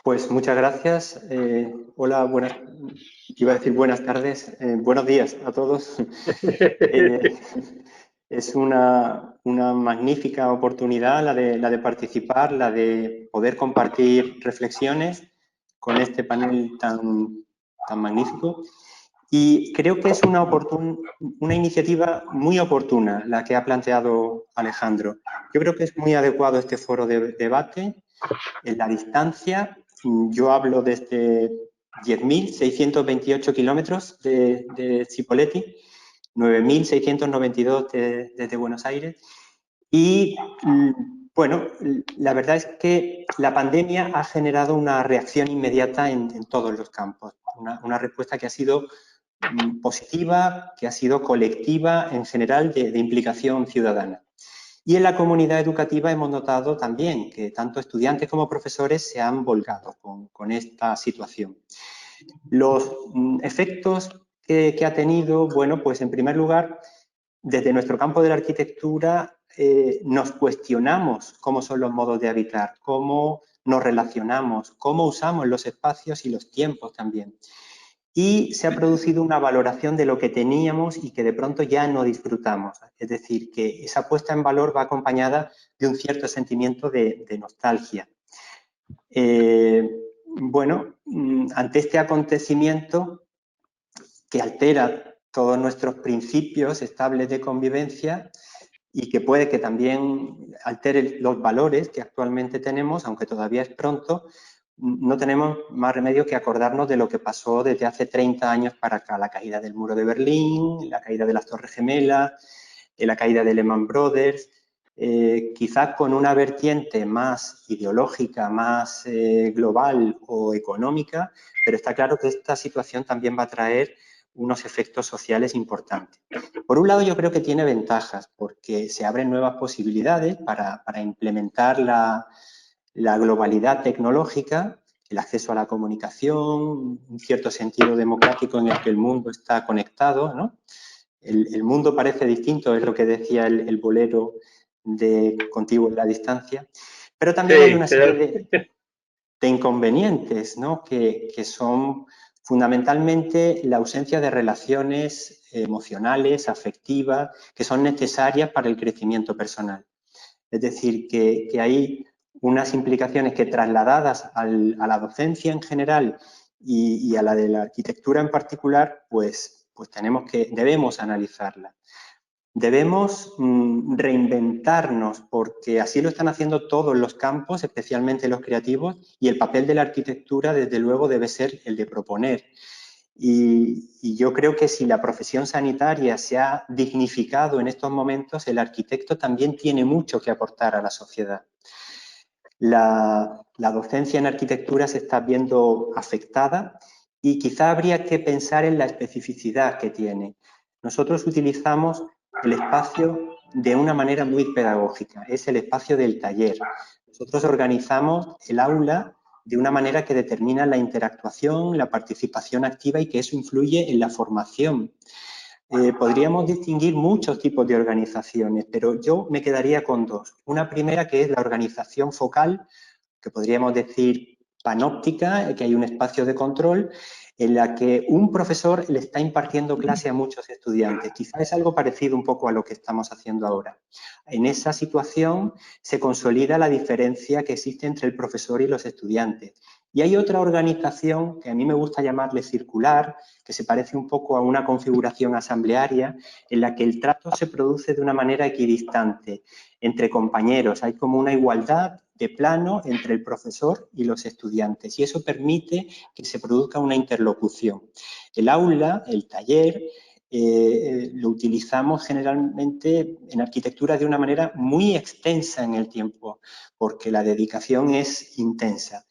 Pues muchas gracias. Hola, iba a decir buenas tardes, buenos días a todos. Eh, es una magnífica oportunidad la de participar, la de poder compartir reflexiones con este panel tan magnífico. Y creo que es una iniciativa muy oportuna la que ha planteado Alejandro. Yo creo que es muy adecuado este foro de debate en la distancia. Yo hablo desde 10.628 kilómetros de Cipolletti, 9.692 desde Buenos Aires. Y bueno, la verdad es que la pandemia ha generado una reacción inmediata en todos los campos. Una respuesta que ha sido positiva, que ha sido colectiva en general de implicación ciudadana. Y en la comunidad educativa hemos notado también que tanto estudiantes como profesores se han volcado con esta situación. Los efectos que ha tenido, bueno, pues en primer lugar, desde nuestro campo de la arquitectura nos cuestionamos cómo son los modos de habitar, cómo nos relacionamos, cómo usamos los espacios y los tiempos también. Y se ha producido una valoración de lo que teníamos y que de pronto ya no disfrutamos. Es decir, que esa puesta en valor va acompañada de un cierto sentimiento de nostalgia. Bueno, ante este acontecimiento que altera todos nuestros principios estables de convivencia y que puede que también altere los valores que actualmente tenemos, aunque todavía es pronto, no tenemos más remedio que acordarnos de lo que pasó desde hace 30 años para acá, la caída del muro de Berlín, la caída de las Torres Gemelas, la caída de Lehman Brothers, quizás con una vertiente más ideológica, más global o económica, pero está claro que esta situación también va a traer unos efectos sociales importantes. Por un lado, yo creo que tiene ventajas, porque se abren nuevas posibilidades para implementar la globalidad tecnológica, el acceso a la comunicación, un cierto sentido democrático en el que el mundo está conectado, ¿no? El mundo parece distinto, es lo que decía el bolero de Contigo en la distancia, pero también hay Sí, una serie de inconvenientes, ¿no? que son fundamentalmente la ausencia de relaciones emocionales, afectivas, que son necesarias para el crecimiento personal. Es decir, que hay unas implicaciones que trasladadas a la docencia en general y a la de la arquitectura en particular, pues debemos analizarla. Debemos reinventarnos porque así lo están haciendo todos los campos, especialmente los creativos, y el papel de la arquitectura, desde luego, debe ser el de proponer. Y yo creo que si la profesión sanitaria se ha dignificado en estos momentos, el arquitecto también tiene mucho que aportar a la sociedad. La docencia en arquitectura se está viendo afectada y quizá habría que pensar en la especificidad que tiene. Nosotros utilizamos el espacio de una manera muy pedagógica, es el espacio del taller. Nosotros organizamos el aula de una manera que determina la interactuación, la participación activa y que eso influye en la formación. Podríamos distinguir muchos tipos de organizaciones, pero yo me quedaría con dos. Una primera que es la organización focal, que podríamos decir panóptica, que hay un espacio de control en la que un profesor le está impartiendo clase a muchos estudiantes. Quizá es algo parecido un poco a lo que estamos haciendo ahora. En esa situación se consolida la diferencia que existe entre el profesor y los estudiantes. Y hay otra organización que a mí me gusta llamarle circular, que se parece un poco a una configuración asamblearia, en la que el trato se produce de una manera equidistante entre compañeros. Hay como una igualdad de plano entre el profesor y los estudiantes y eso permite que se produzca una interlocución. El aula, el taller, lo utilizamos generalmente en arquitectura de una manera muy extensa en el tiempo, porque la dedicación es intensa.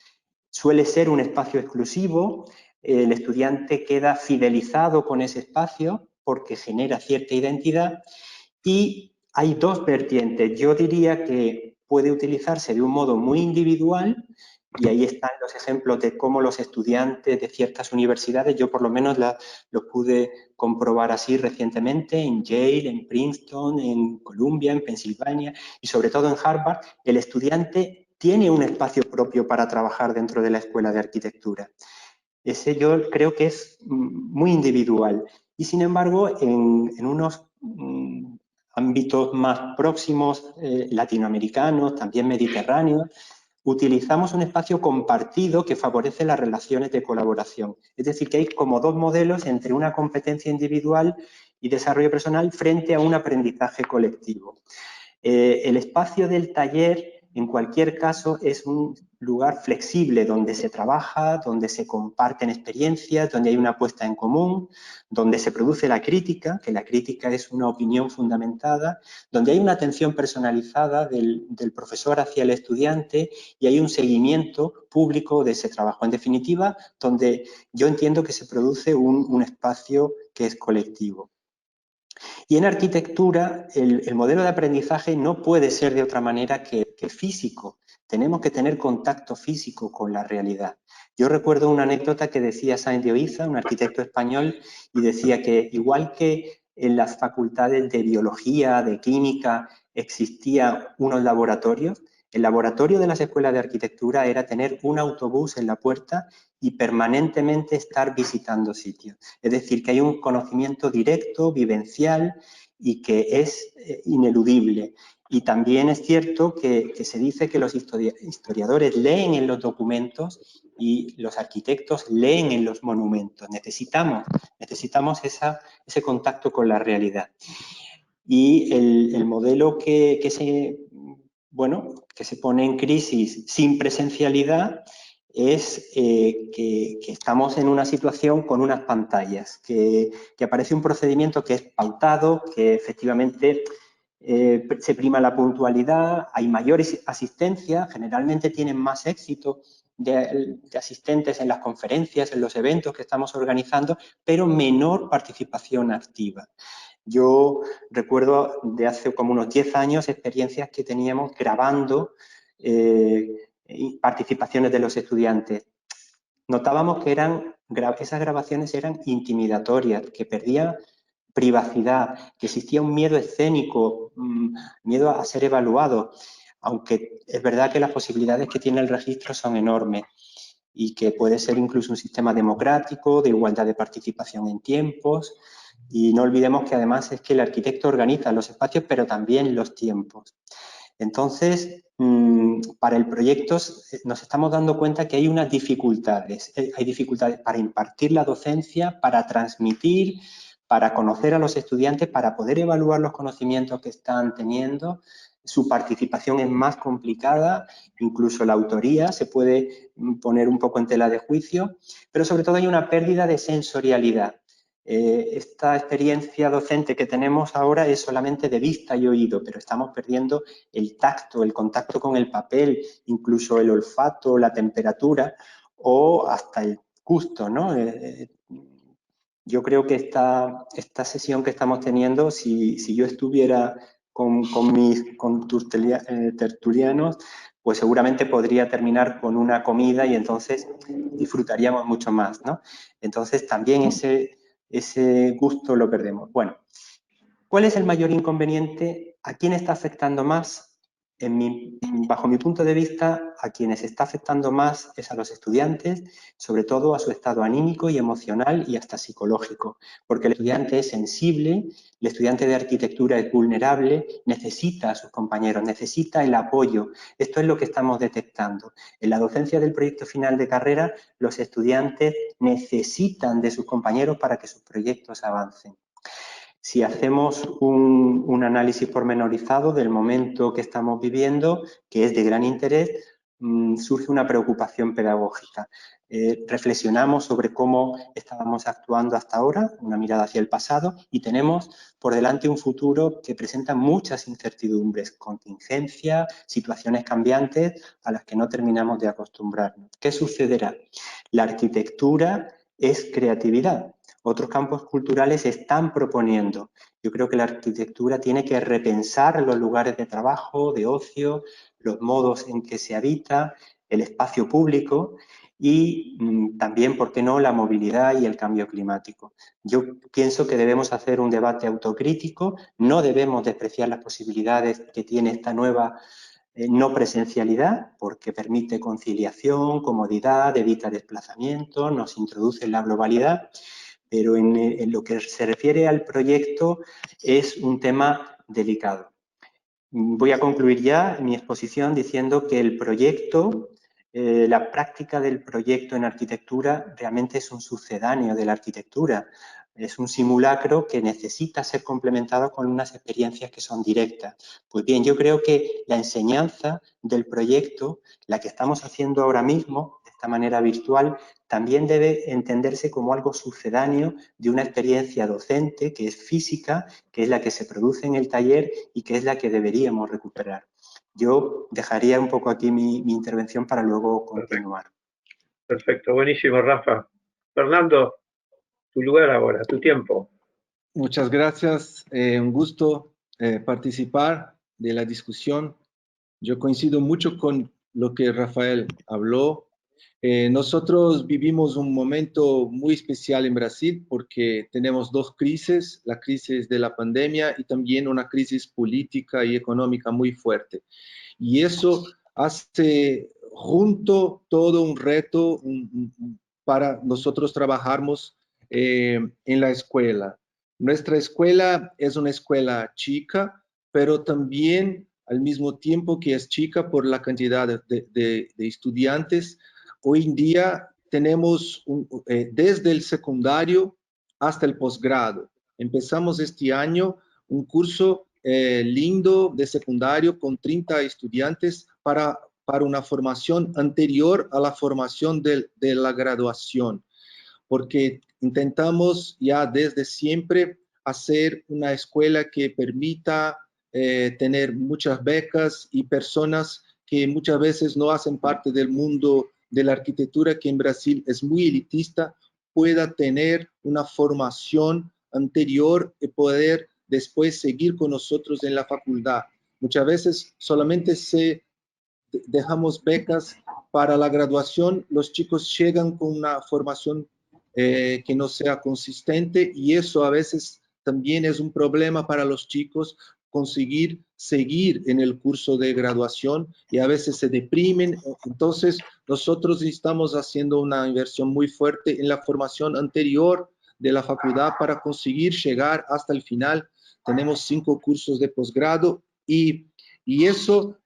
Suele ser un espacio exclusivo, el estudiante queda fidelizado con ese espacio porque genera cierta identidad y hay dos vertientes. Yo diría que puede utilizarse de un modo muy individual y ahí están los ejemplos de cómo los estudiantes de ciertas universidades, yo por lo menos lo pude comprobar así recientemente en Yale, en Princeton, en Columbia, en Pensilvania y sobre todo en Harvard, el estudiante tiene un espacio propio para trabajar dentro de la Escuela de Arquitectura. Ese yo creo que es muy individual. Y sin embargo, en unos ámbitos más próximos, latinoamericanos, también mediterráneos, utilizamos un espacio compartido que favorece las relaciones de colaboración. Es decir, que hay como dos modelos entre una competencia individual y desarrollo personal frente a un aprendizaje colectivo. El espacio del taller, en cualquier caso, es un lugar flexible donde se trabaja, donde se comparten experiencias, donde hay una puesta en común, donde se produce la crítica, que la crítica es una opinión fundamentada, donde hay una atención personalizada del profesor hacia el estudiante y hay un seguimiento público de ese trabajo. En definitiva, donde yo entiendo que se produce un espacio que es colectivo. Y en arquitectura, el modelo de aprendizaje no puede ser de otra manera que físico. Tenemos que tener contacto físico con la realidad. Yo recuerdo una anécdota que decía Sáenz de Oiza, un arquitecto español, y decía que igual que en las facultades de biología, de química, existían unos laboratorios, el laboratorio de las escuelas de arquitectura era tener un autobús en la puerta y permanentemente estar visitando sitios. Es decir, que hay un conocimiento directo, vivencial y que es ineludible. Y también es cierto que se dice que los historiadores leen en los documentos y los arquitectos leen en los monumentos. Necesitamos ese contacto con la realidad. Y el modelo que se pone en crisis sin presencialidad es que estamos en una situación con unas pantallas, que aparece un procedimiento que es pautado, que efectivamente se prima la puntualidad, hay mayor asistencia, generalmente tienen más éxito de asistentes en las conferencias, en los eventos que estamos organizando, pero menor participación activa. Yo recuerdo de hace como unos 10 años experiencias que teníamos grabando participaciones de los estudiantes. Notábamos que esas grabaciones eran intimidatorias, que perdían privacidad, que existía un miedo escénico, miedo a ser evaluado, aunque es verdad que las posibilidades que tiene el registro son enormes y que puede ser incluso un sistema democrático, de igualdad de participación en tiempos. Y no olvidemos que además es que el arquitecto organiza los espacios, pero también los tiempos. Entonces, para el proyecto nos estamos dando cuenta que hay unas dificultades. Hay dificultades para impartir la docencia, para transmitir, para conocer a los estudiantes, para poder evaluar los conocimientos que están teniendo. Su participación es más complicada, incluso la autoría se puede poner un poco en tela de juicio, pero sobre todo hay una pérdida de sensorialidad. Esta experiencia docente que tenemos ahora es solamente de vista y oído, pero estamos perdiendo el tacto, el contacto con el papel, incluso el olfato, la temperatura o hasta el gusto, ¿no? Yo creo que esta sesión que estamos teniendo, si yo estuviera con mis tertulianos, pues seguramente podría terminar con una comida y entonces disfrutaríamos mucho más, ¿no? Entonces también ese gusto lo perdemos. Bueno, ¿cuál es el mayor inconveniente? ¿A quién está afectando más? Bajo mi punto de vista, a quienes está afectando más es a los estudiantes, sobre todo a su estado anímico y emocional y hasta psicológico, porque el estudiante es sensible, el estudiante de arquitectura es vulnerable, necesita a sus compañeros, necesita el apoyo. Esto es lo que estamos detectando. En la docencia del proyecto final de carrera, los estudiantes necesitan de sus compañeros para que sus proyectos avancen. Si hacemos un análisis pormenorizado del momento que estamos viviendo, que es de gran interés, surge una preocupación pedagógica. Reflexionamos sobre cómo estábamos actuando hasta ahora, una mirada hacia el pasado, y tenemos por delante un futuro que presenta muchas incertidumbres, contingencias, situaciones cambiantes a las que no terminamos de acostumbrarnos. ¿Qué sucederá? La arquitectura es creatividad. Otros campos culturales están proponiendo. Yo creo que la arquitectura tiene que repensar los lugares de trabajo, de ocio, los modos en que se habita, el espacio público y también, ¿por qué no?, la movilidad y el cambio climático. Yo pienso que debemos hacer un debate autocrítico, no debemos despreciar las posibilidades que tiene esta nueva no presencialidad, porque permite conciliación, comodidad, evita desplazamientos, nos introduce en la globalidad, pero en lo que se refiere al proyecto es un tema delicado. Voy a concluir ya mi exposición diciendo que el proyecto, la práctica del proyecto en arquitectura realmente es un sucedáneo de la arquitectura. Es un simulacro que necesita ser complementado con unas experiencias que son directas. Pues bien, yo creo que la enseñanza del proyecto, la que estamos haciendo ahora mismo, de esta manera virtual, también debe entenderse como algo sucedáneo de una experiencia docente que es física, que es la que se produce en el taller y que es la que deberíamos recuperar. Yo dejaría un poco aquí mi intervención para luego continuar. Perfecto, buenísimo, Rafa. Fernando, tu lugar ahora, tu tiempo. Muchas gracias, un gusto participar de la discusión. Yo coincido mucho con lo que Rafael habló. Nosotros vivimos un momento muy especial en Brasil porque tenemos dos crisis, la crisis de la pandemia y también una crisis política y económica muy fuerte. Y eso hace junto todo un reto para nosotros trabajarmos en la escuela. Nuestra escuela es una escuela chica, pero también al mismo tiempo que es chica por la cantidad de estudiantes, hoy en día tenemos desde el secundario hasta el posgrado. Empezamos este año un curso lindo de secundario con 30 estudiantes para una formación anterior a la formación de la graduación, porque intentamos ya desde siempre hacer una escuela que permita tener muchas becas y personas que muchas veces no hacen parte del mundo de la arquitectura, que en Brasil es muy elitista, pueda tener una formación anterior y poder después seguir con nosotros en la facultad. Muchas veces solamente dejamos becas para la graduación, los chicos llegan con una formación que no sea consistente y eso a veces también es un problema para los chicos conseguir seguir en el curso de graduación y a veces se deprimen. Entonces nosotros estamos haciendo una inversión muy fuerte en la formación anterior de la facultad para conseguir llegar hasta el final. Tenemos 5 cursos de posgrado y eso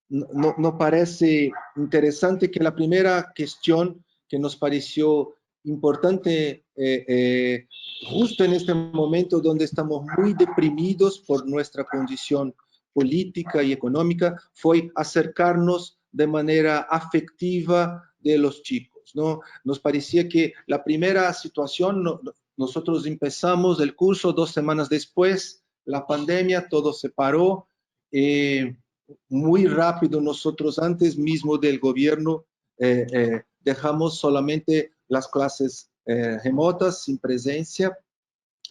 nos parece interesante, que la primera cuestión que nos pareció importante justo en este momento donde estamos muy deprimidos por nuestra condición política y económica, fue acercarnos de manera afectiva de los chicos, ¿no? Nos parecía que la primera situación, nosotros empezamos el curso 2 semanas después, la pandemia, todo se paró, muy rápido nosotros antes mismo del gobierno dejamos solamente las clases remotas, sin presencia,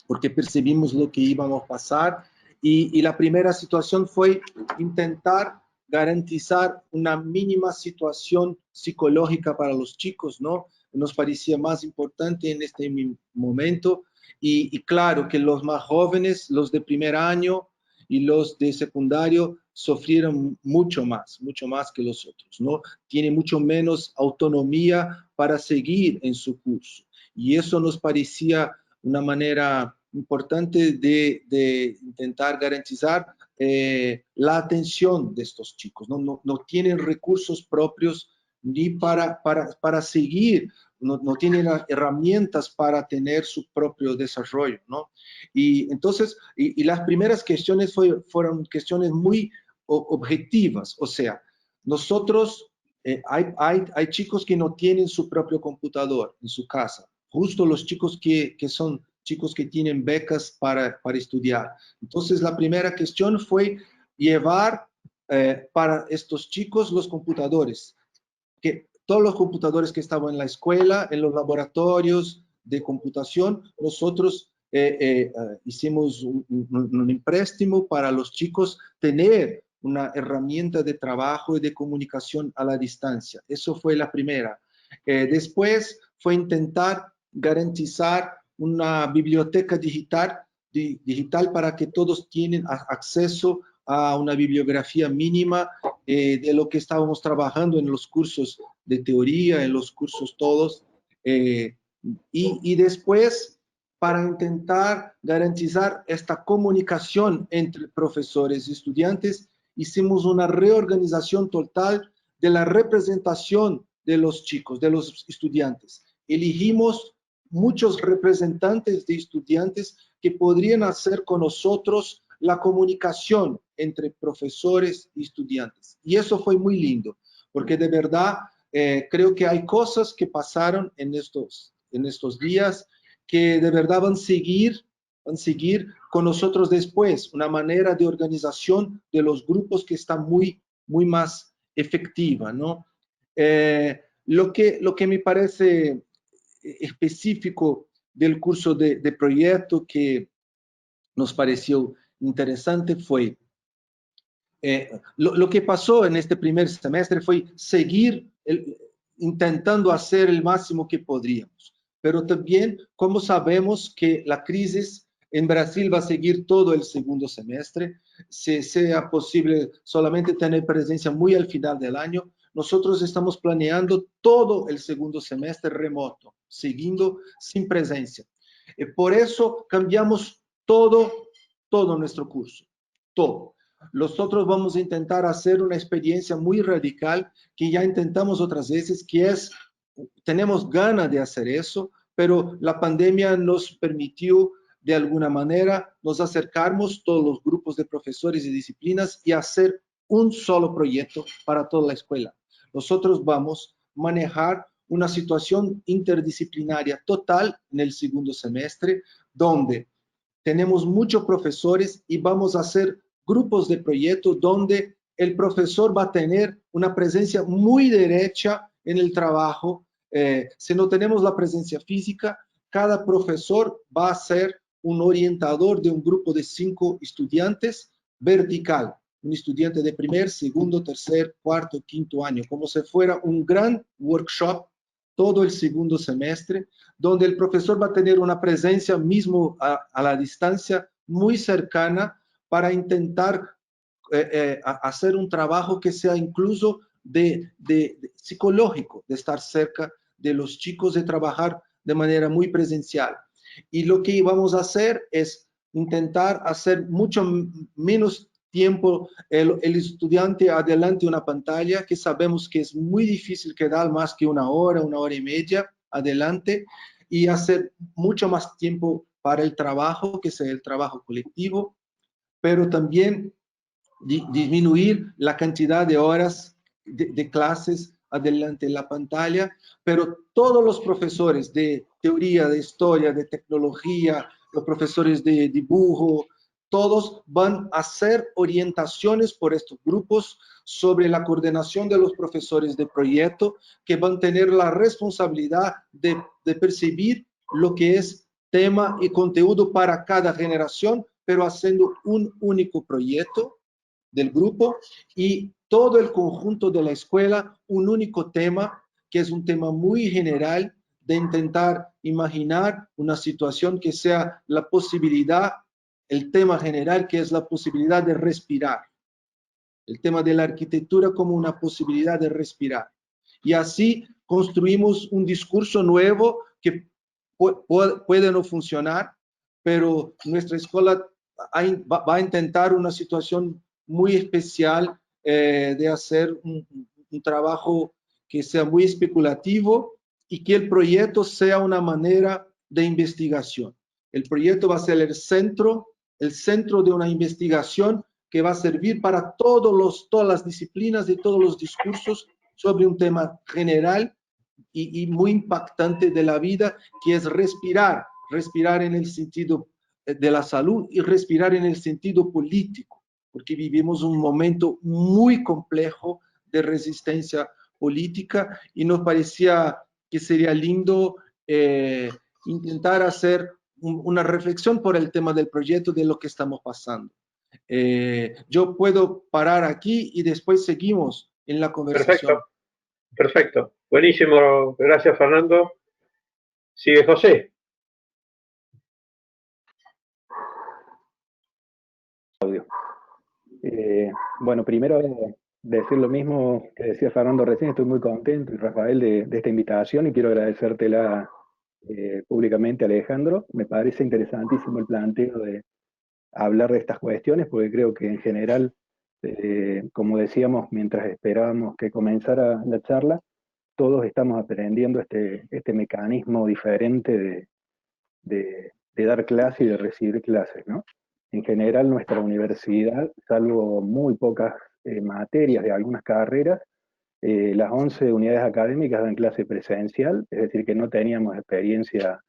porque percibimos lo que íbamos a pasar y la primera situación fue intentar garantizar una mínima situación psicológica para los chicos, ¿no? Nos parecía más importante en este momento y claro que los más jóvenes, los de primer año y los de secundario sufrieron mucho más que los otros, ¿no? Tienen mucho menos autonomía para seguir en su curso y eso nos parecía una manera importante de intentar garantizar la atención de estos chicos. No tienen recursos propios ni para seguir, no tienen herramientas para tener su propio desarrollo, ¿no? Y entonces, y las primeras cuestiones fueron cuestiones muy objetivas, o sea, nosotros, hay chicos que no tienen su propio computador en su casa, justo los chicos que son chicos que tienen becas para estudiar. Entonces, la primera cuestión fue llevar para estos chicos los computadores, que todos los computadores que estaban en la escuela, en los laboratorios de computación, nosotros hicimos un empréstimo para los chicos tener una herramienta de trabajo y de comunicación a la distancia. Eso fue la primera. Después fue intentar garantizar una biblioteca digital para que todos tienen acceso a una bibliografía mínima de lo que estábamos trabajando en los cursos de teoría, en los cursos todos, y después, para intentar garantizar esta comunicación entre profesores y estudiantes, hicimos una reorganización total de la representación de los chicos, de los estudiantes. Elegimos muchos representantes de estudiantes que podrían hacer con nosotros la comunicación entre profesores y estudiantes. Y eso fue muy lindo, porque de verdad creo que hay cosas que pasaron en estos días que de verdad van a seguir con nosotros después, una manera de organización de los grupos que está muy más efectiva, ¿no? Lo que me parece específico del curso de proyecto que nos pareció interesante fue lo que pasó en este primer semestre fue seguir intentando hacer el máximo que podríamos, pero también como sabemos que la crisis en Brasil va a seguir todo el segundo semestre, si sea posible solamente tener presencia muy al final del año, nosotros estamos planeando todo el segundo semestre remoto, siguiendo sin presencia. Por eso cambiamos todo nuestro curso, todo. Nosotros vamos a intentar hacer una experiencia muy radical que ya intentamos otras veces, que es, tenemos ganas de hacer eso, pero la pandemia nos permitió de alguna manera nos acercarnos todos los grupos de profesores y disciplinas y hacer un solo proyecto para toda la escuela. Nosotros vamos a manejar una situación interdisciplinaria total en el segundo semestre, donde tenemos muchos profesores y vamos a hacer grupos de proyectos donde el profesor va a tener una presencia muy derecha en el trabajo. Si no tenemos la presencia física, cada profesor va a ser un orientador de un grupo de 5 estudiantes vertical, un estudiante de primer, segundo, tercer, cuarto, quinto año, como si fuera un gran workshop todo el segundo semestre, donde el profesor va a tener una presencia mismo a la distancia muy cercana para intentar hacer un trabajo que sea incluso de psicológico, de estar cerca de los chicos, de trabajar de manera muy presencial. Y lo que vamos a hacer es intentar hacer mucho menos tiempo el estudiante adelante una pantalla, que sabemos que es muy difícil quedar más que una hora y media adelante, y hacer mucho más tiempo para el trabajo, que sea el trabajo colectivo, pero también disminuir la cantidad de horas de clases adelante en la pantalla, pero todos los profesores de teoría, de historia, de tecnología, los profesores de dibujo, todos van a hacer orientaciones por estos grupos sobre la coordinación de los profesores de proyecto, que van a tener la responsabilidad de percibir lo que es tema y contenido para cada generación, pero haciendo un único proyecto del grupo, y todo el conjunto de la escuela un único tema, que es un tema muy general, de intentar imaginar una situación que sea la posibilidad, el tema general, que es la posibilidad de respirar, el tema de la arquitectura como una posibilidad de respirar. Y así construimos un discurso nuevo que puede no funcionar, pero nuestra escuela va a intentar una situación muy especial de hacer un trabajo que sea muy especulativo y que el proyecto sea una manera de investigación. El proyecto va a ser el centro de una investigación que va a servir para todas las disciplinas y todos los discursos sobre un tema general y muy impactante de la vida, que es respirar en el sentido de la salud y respirar en el sentido político, porque vivimos un momento muy complejo de resistencia política y nos parecía que sería lindo intentar hacer una reflexión por el tema del proyecto, de lo que estamos pasando. Yo puedo parar aquí y después seguimos en la conversación. Perfecto. Buenísimo. Gracias, Fernando. Sigue José. Bueno, primero decir lo mismo que decía Fernando recién, estoy muy contento, y Rafael, de esta invitación, y quiero agradecértela públicamente, Alejandro. Me parece interesantísimo el planteo de hablar de estas cuestiones, porque creo que en general, como decíamos mientras esperábamos que comenzara la charla, todos estamos aprendiendo este mecanismo diferente de dar clase y de recibir clases, ¿no? En general, nuestra universidad, salvo muy pocas materias de algunas carreras, las 11 unidades académicas dan clase presencial, es decir, que no teníamos experiencia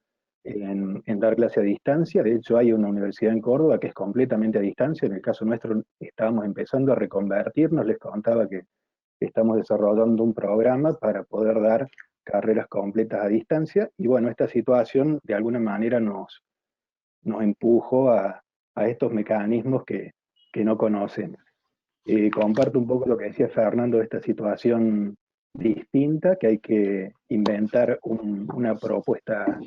en dar clase a distancia. De hecho, hay una universidad en Córdoba que es completamente a distancia. En el caso nuestro, estábamos empezando a reconvertirnos. Les contaba que estamos desarrollando un programa para poder dar carreras completas a distancia, y bueno, esta situación de alguna manera nos empujó a estos mecanismos que no conocen. Comparto un poco lo que decía Fernando de esta situación distinta, que hay que inventar una propuesta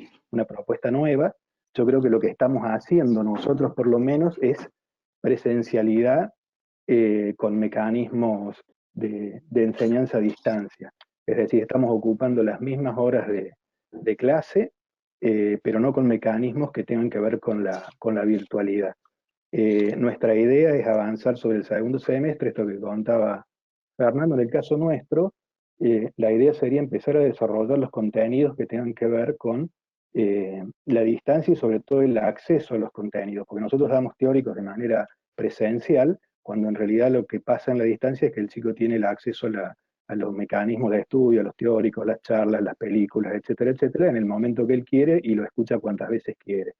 nueva. Yo creo que lo que estamos haciendo nosotros por lo menos es presencialidad con mecanismos de enseñanza a distancia. Es decir, estamos ocupando las mismas horas de clase, pero no con mecanismos que tengan que ver con la virtualidad. Nuestra idea es avanzar sobre el segundo semestre, esto que contaba Fernando. En el caso nuestro, la idea sería empezar a desarrollar los contenidos que tengan que ver con la distancia y sobre todo el acceso a los contenidos, porque nosotros damos teóricos de manera presencial, cuando en realidad lo que pasa en la distancia es que el chico tiene el acceso a los mecanismos de estudio, a los teóricos, las charlas, las películas, etcétera, en el momento que él quiere y lo escucha cuantas veces quiere.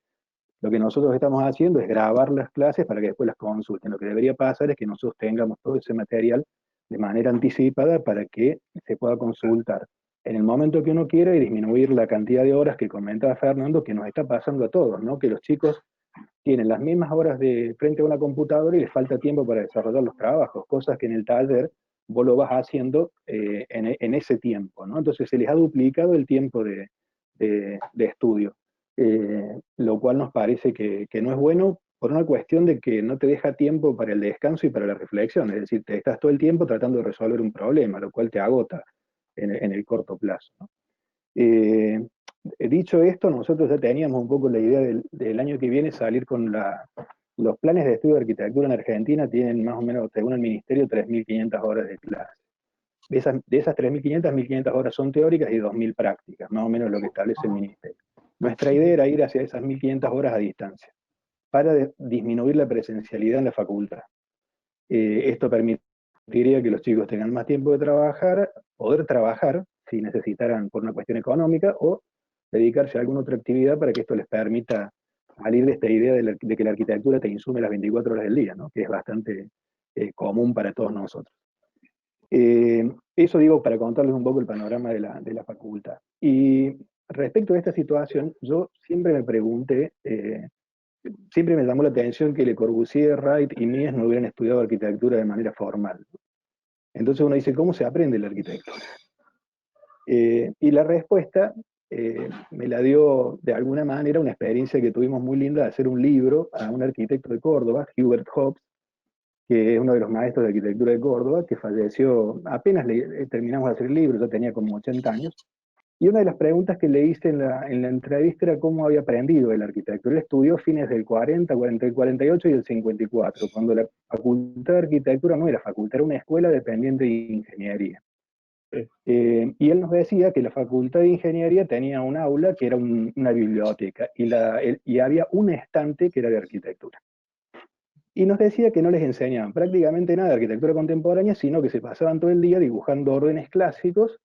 Lo que nosotros estamos haciendo es grabar las clases para que después las consulten. Lo que debería pasar es que nosotros tengamos todo ese material de manera anticipada para que se pueda consultar en el momento que uno quiera y disminuir la cantidad de horas que comentaba Fernando, que nos está pasando a todos, ¿no? Que los chicos tienen las mismas horas de frente a una computadora y les falta tiempo para desarrollar los trabajos, cosas que en el taller vos lo vas haciendo en ese tiempo, ¿no? Entonces se les ha duplicado el tiempo de estudio, lo cual nos parece que no es bueno por una cuestión de que no te deja tiempo para el descanso y para la reflexión, es decir, te estás todo el tiempo tratando de resolver un problema, lo cual te agota en el corto plazo, ¿no? Dicho esto, nosotros ya teníamos un poco la idea del año que viene salir con los planes de estudio de arquitectura en Argentina. Tienen más o menos, según el Ministerio, 3.500 horas de clase. De esas 3.500, 1.500 horas son teóricas y 2.000 prácticas, más o menos lo que establece el Ministerio. Nuestra idea era ir hacia esas 1.500 horas a distancia, para disminuir la presencialidad en la facultad. Esto permitiría que los chicos tengan más tiempo de trabajar, poder trabajar, si necesitaran por una cuestión económica, o dedicarse a alguna otra actividad para que esto les permita salir de esta idea de que la arquitectura te insume las 24 horas del día, ¿no? Que es bastante común para todos nosotros. Eso digo para contarles un poco el panorama de la facultad. Y respecto a esta situación, yo siempre me pregunté, siempre me llamó la atención que Le Corbusier, Wright y Mies no hubieran estudiado arquitectura de manera formal. Entonces uno dice, ¿cómo se aprende la arquitectura? Y la respuesta me la dio de alguna manera una experiencia que tuvimos muy linda de hacer un libro a un arquitecto de Córdoba, Hubert Hobbs, que es uno de los maestros de arquitectura de Córdoba, que falleció apenas terminamos de hacer el libro, yo tenía como 80 años, y una de las preguntas que le hice en la entrevista era cómo había aprendido el arquitecto. Él estudió fines del 40, el 48 y el 54, cuando la facultad de arquitectura no era facultad, era una escuela dependiente de ingeniería. Y él nos decía que la facultad de ingeniería tenía un aula que era una biblioteca, y había un estante que era de arquitectura. Y nos decía que no les enseñaban prácticamente nada de arquitectura contemporánea, sino que se pasaban todo el día dibujando órdenes clásicos,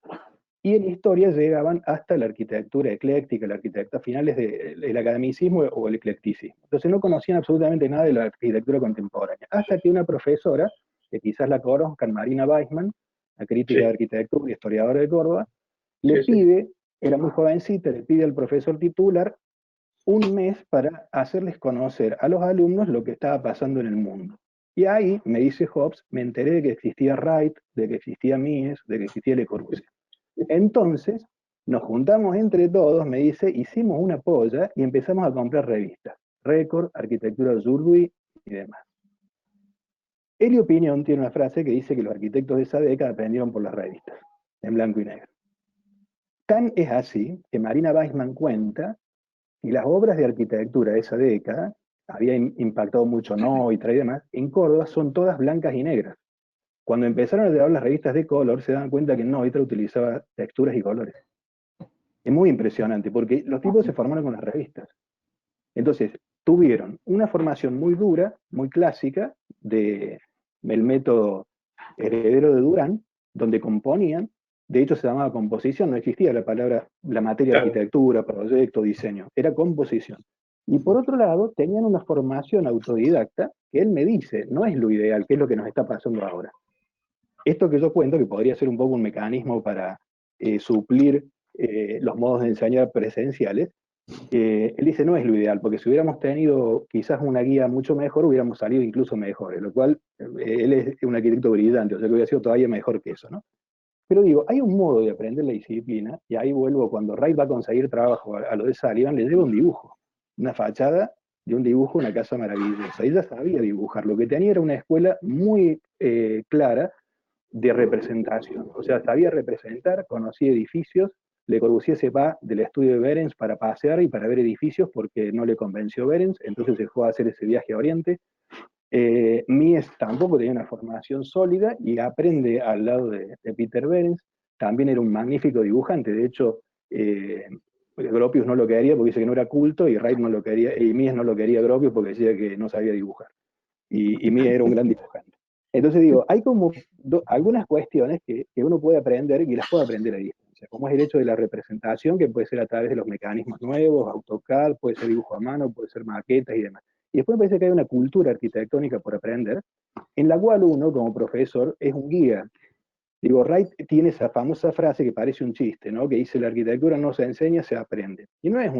y en historia llegaban hasta la arquitectura ecléctica, la arquitectura finales del academicismo o el eclecticismo. Entonces no conocían absolutamente nada de la arquitectura contemporánea, hasta que una profesora, que quizás la conozcan, Marina Weissman, la crítica de arquitectura y historiadora de Córdoba, le pide, era muy jovencita, le pide al profesor titular un mes para hacerles conocer a los alumnos lo que estaba pasando en el mundo. Y ahí, me dice Hobbes, me enteré de que existía Wright, de que existía Mies, de que existía Le Corbusier. Entonces, nos juntamos entre todos, me dice, hicimos una polla y empezamos a comprar revistas. Record, Arquitectura Zurduy y demás. Elio Piñón tiene una frase que dice que los arquitectos de esa década aprendieron por las revistas, en blanco y negro. Tan es así que Marina Weissman cuenta que las obras de arquitectura de esa década, había impactado mucho Neutra y demás, en Córdoba son todas blancas y negras. Cuando empezaron a llevar las revistas de color, se dan cuenta que Neutra utilizaba texturas y colores. Es muy impresionante, porque los tipos se formaron con las revistas. Entonces, tuvieron una formación muy dura, muy clásica, del método heredero de Durán, donde componían, de hecho se llamaba composición, no existía la palabra, la materia arquitectura, proyecto, diseño, era composición. Y por otro lado, tenían una formación autodidacta, que él me dice, no es lo ideal, que es lo que nos está pasando ahora. Esto que yo cuento, que podría ser un poco un mecanismo para suplir los modos de enseñar presenciales, él dice no es lo ideal, porque si hubiéramos tenido quizás una guía mucho mejor, hubiéramos salido incluso mejores, lo cual él es un arquitecto brillante, o sea que hubiera sido todavía mejor que eso, ¿no? Pero digo, hay un modo de aprender la disciplina, y ahí vuelvo, cuando Wright va a conseguir trabajo a lo de Sullivan, le lleva un dibujo, una fachada de un dibujo, una casa maravillosa. Ella sabía dibujar, lo que tenía era una escuela muy clara de representación, o sea, sabía representar, conocía edificios. Le Corbusier se va del estudio de Behrens para pasear y para ver edificios porque no le convenció Behrens, entonces se fue a hacer ese viaje a Oriente. Mies tampoco tenía una formación sólida y aprende al lado de Peter Behrens. También era un magnífico dibujante, de hecho, Gropius no lo quería porque dice que no era culto, y Wright no lo quería, y Mies no lo quería Gropius porque decía que no sabía dibujar. Y Mies era un gran dibujante. Entonces digo, hay como algunas cuestiones que uno puede aprender y las puede aprender a distancia, como es el hecho de la representación, que puede ser a través de los mecanismos nuevos, AutoCAD, puede ser dibujo a mano, puede ser maquetas y demás. Y después me parece que hay una cultura arquitectónica por aprender, en la cual uno, como profesor, es un guía. Digo, Wright tiene esa famosa frase que parece un chiste, ¿no? Que dice, la arquitectura no se enseña, se aprende. Y no es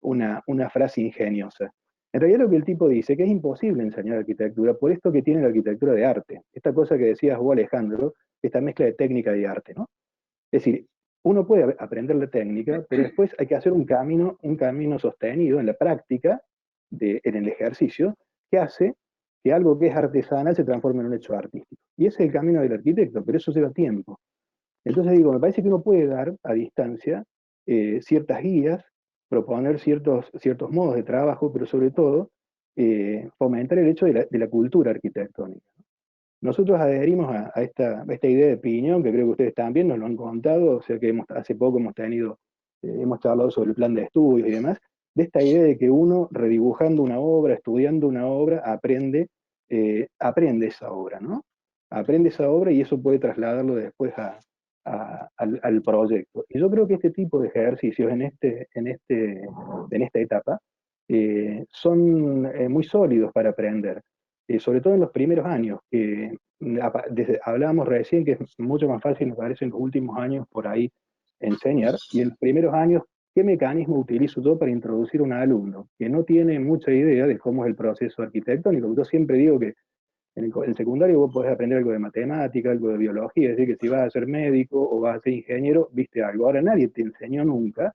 una frase ingeniosa. En realidad lo que el tipo dice es que es imposible enseñar arquitectura por esto que tiene la arquitectura de arte. Esta cosa que decías vos, Alejandro, esta mezcla de técnica y arte, ¿no? Es decir, uno puede aprender la técnica, pero después hay que hacer un camino sostenido en la práctica, en el ejercicio, que hace que algo que es artesanal se transforme en un hecho artístico. Y ese es el camino del arquitecto, pero eso lleva tiempo. Entonces digo, me parece que uno puede dar a distancia ciertas guías, proponer ciertos modos de trabajo, pero sobre todo fomentar el hecho de la cultura arquitectónica. Nosotros adherimos a esta idea de Piñón, que creo que ustedes también nos lo han contado, o sea que hace poco hemos charlado sobre el plan de estudios y demás, de esta idea de que uno, redibujando una obra, estudiando una obra, aprende esa obra, ¿no? Aprende esa obra y eso puede trasladarlo después al proyecto. Y yo creo que este tipo de ejercicios en esta etapa son muy sólidos para aprender. Sobre todo en los primeros años, que hablábamos recién que es mucho más fácil, me parece, en los últimos años por ahí enseñar, y en los primeros años, ¿qué mecanismo utilizo yo para introducir a un alumno que no tiene mucha idea de cómo es el proceso arquitectónico? Yo siempre digo que en el secundario vos podés aprender algo de matemática, algo de biología, es decir, que si vas a ser médico o vas a ser ingeniero, viste algo. Ahora nadie te enseñó nunca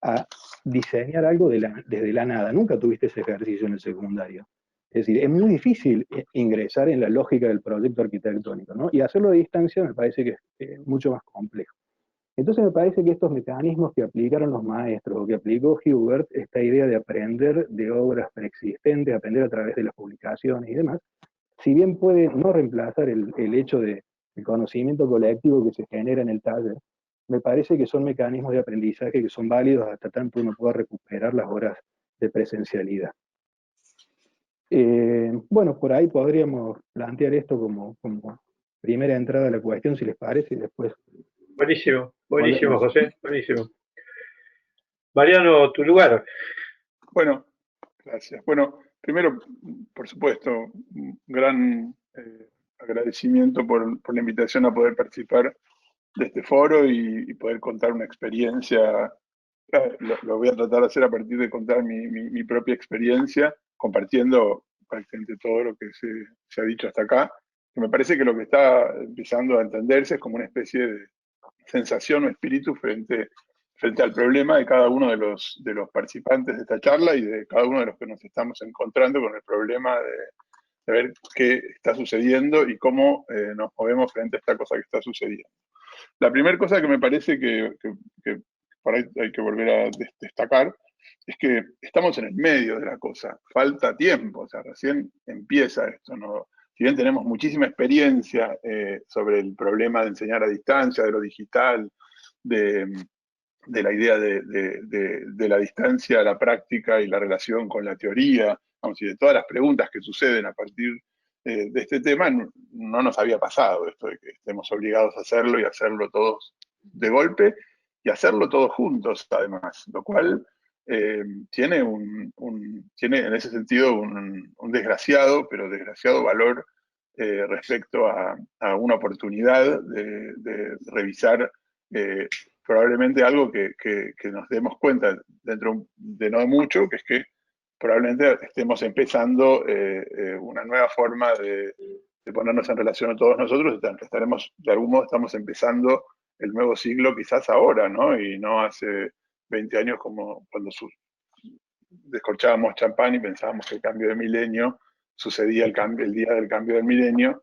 a diseñar algo desde la nada, nunca tuviste ese ejercicio en el secundario. Es decir, es muy difícil ingresar en la lógica del proyecto arquitectónico, ¿no? Y hacerlo a distancia me parece que es mucho más complejo. Entonces me parece que estos mecanismos que aplicaron los maestros, o que aplicó Hubert, esta idea de aprender de obras preexistentes, aprender a través de las publicaciones y demás, si bien puede no reemplazar el hecho del conocimiento colectivo que se genera en el taller, me parece que son mecanismos de aprendizaje que son válidos hasta tanto uno pueda recuperar las horas de presencialidad. Bueno, por ahí podríamos plantear esto como primera entrada a la cuestión, si les parece, y después... Buenísimo, buenísimo, José, buenísimo. Mariano, tu lugar. Bueno, gracias. Bueno, primero, por supuesto, un gran agradecimiento por la invitación a poder participar de este foro y poder contar una experiencia. Lo voy a tratar de hacer a partir de contar mi propia experiencia, compartiendo prácticamente todo lo que se ha dicho hasta acá, que me parece que lo que está empezando a entenderse es como una especie de sensación o espíritu frente al problema de cada uno de los participantes de esta charla y de cada uno de los que nos estamos encontrando con el problema ver qué está sucediendo y cómo nos movemos frente a esta cosa que está sucediendo. La primera cosa que me parece que por ahí hay que volver a destacar es que estamos en el medio de la cosa, falta tiempo, o sea, recién empieza esto, ¿no? Si bien tenemos muchísima experiencia sobre el problema de enseñar a distancia, de lo digital, de la idea de la distancia, la práctica y la relación con la teoría, vamos, y de todas las preguntas que suceden a partir de este tema, no nos había pasado esto de que estemos obligados a hacerlo y hacerlo todos de golpe y hacerlo todos juntos, además, lo cual tiene en ese sentido un desgraciado, pero desgraciado valor respecto a una oportunidad de revisar probablemente algo que nos demos cuenta dentro de no mucho, que es que probablemente estemos empezando una nueva forma de ponernos en relación a todos nosotros. Estaremos, de algún modo, estamos empezando el nuevo siglo quizás ahora, ¿no? Y no hace 20 años como cuando descorchábamos champán y pensábamos que el cambio de milenio sucedía el día del cambio del milenio,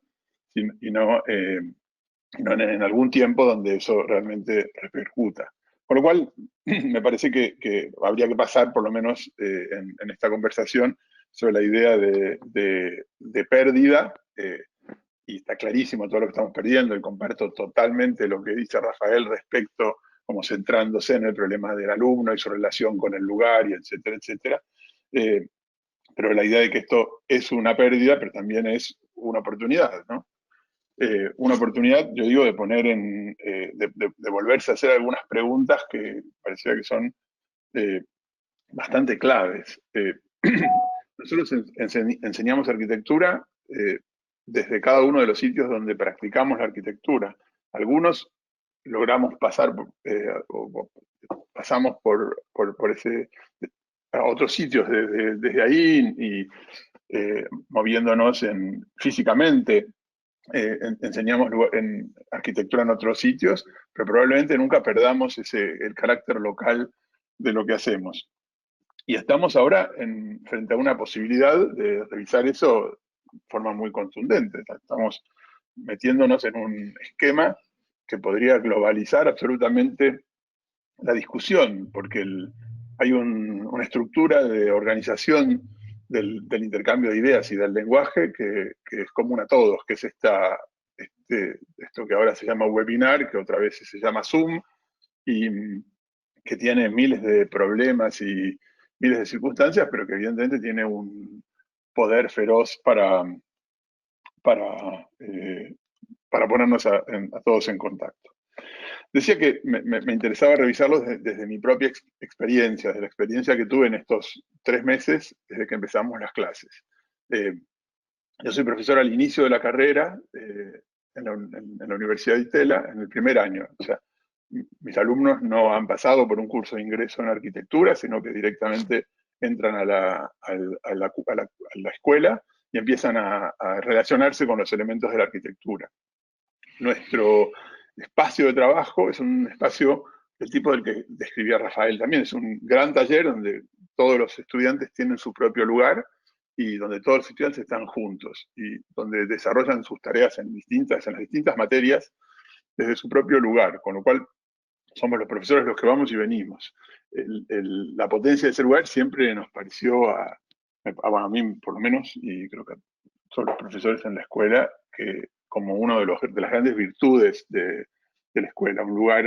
y no en algún tiempo donde eso realmente repercuta. Con lo cual, me parece que habría que pasar, por lo menos en esta conversación, sobre la idea de pérdida, y está clarísimo todo lo que estamos perdiendo, y comparto totalmente lo que dice Rafael respecto, como centrándose en el problema del alumno y su relación con el lugar, y etcétera, etcétera. Pero la idea de que esto es una pérdida, pero también es una oportunidad, ¿no? Una oportunidad, yo digo, de poner de volverse a hacer algunas preguntas que parecía que son bastante claves. Nosotros enseñamos arquitectura desde cada uno de los sitios donde practicamos la arquitectura. Algunos logramos pasamos por ese, a otros sitios desde ahí, y moviéndonos físicamente. Enseñamos en arquitectura en otros sitios, pero probablemente nunca perdamos el carácter local de lo que hacemos. Y estamos ahora frente a una posibilidad de revisar eso de forma muy contundente. Estamos metiéndonos en un esquema que podría globalizar absolutamente la discusión, porque hay una estructura de organización del intercambio de ideas y del lenguaje que es común a todos, que es esto que ahora se llama webinar, que otra vez se llama Zoom, y que tiene miles de problemas y miles de circunstancias, pero que evidentemente tiene un poder feroz para ponernos a todos en contacto. Decía que me interesaba revisarlos desde mi propia experiencia, desde la experiencia que tuve en estos 3 meses desde que empezamos las clases. Yo soy profesor al inicio de la carrera en la Universidad de Itela, en el primer año. O sea, mis alumnos no han pasado por un curso de ingreso en arquitectura, sino que directamente entran a la escuela y empiezan a relacionarse con los elementos de la arquitectura. Nuestro espacio de trabajo es un espacio del tipo del que describía Rafael también. Es un gran taller donde todos los estudiantes tienen su propio lugar y donde todos los estudiantes están juntos y donde desarrollan sus tareas en las distintas materias desde su propio lugar, con lo cual somos los profesores los que vamos y venimos. La potencia de ese lugar siempre nos pareció, a mí por lo menos, y creo que a todos los profesores en la escuela, que como una de las grandes virtudes de la escuela, un lugar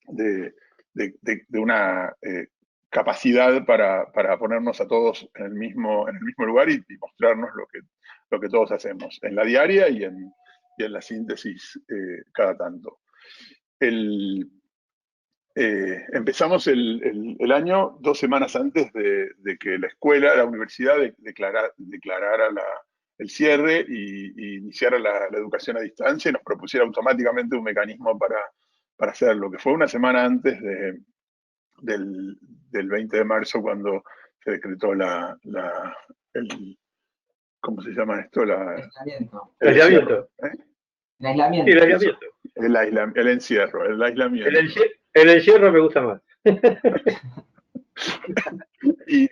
de una capacidad para ponernos a todos en el mismo lugar y mostrarnos lo que todos hacemos, en la diaria y en la síntesis cada tanto. Empezamos el año 2 semanas antes de que la universidad declarara el cierre y iniciara la educación a distancia y nos propusiera automáticamente un mecanismo para hacerlo, que fue una semana antes del 20 de marzo, cuando se decretó ¿cómo se llama esto? El aislamiento. El aislamiento. El encierro, el aislamiento. El encierro me gusta más. Y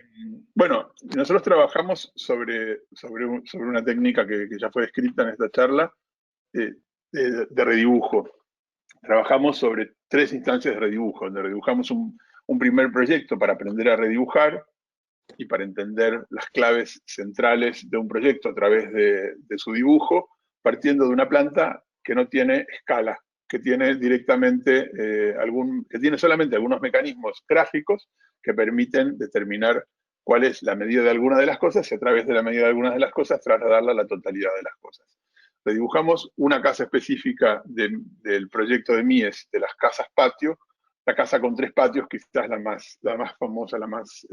Bueno, nosotros trabajamos sobre una técnica que ya fue descrita en esta charla, de redibujo. Trabajamos sobre 3 instancias de redibujo, donde redibujamos un primer proyecto para aprender a redibujar y para entender las claves centrales de un proyecto a través de su dibujo, partiendo de una planta que no tiene escala, que tiene directamente que tiene solamente algunos mecanismos gráficos que permiten determinar cuál es la medida de alguna de las cosas y a través de la medida de algunas de las cosas trasladarla a la totalidad de las cosas. Redibujamos una casa específica del proyecto de Mies, de las casas patio, la casa con 3 patios, quizás la más famosa, la más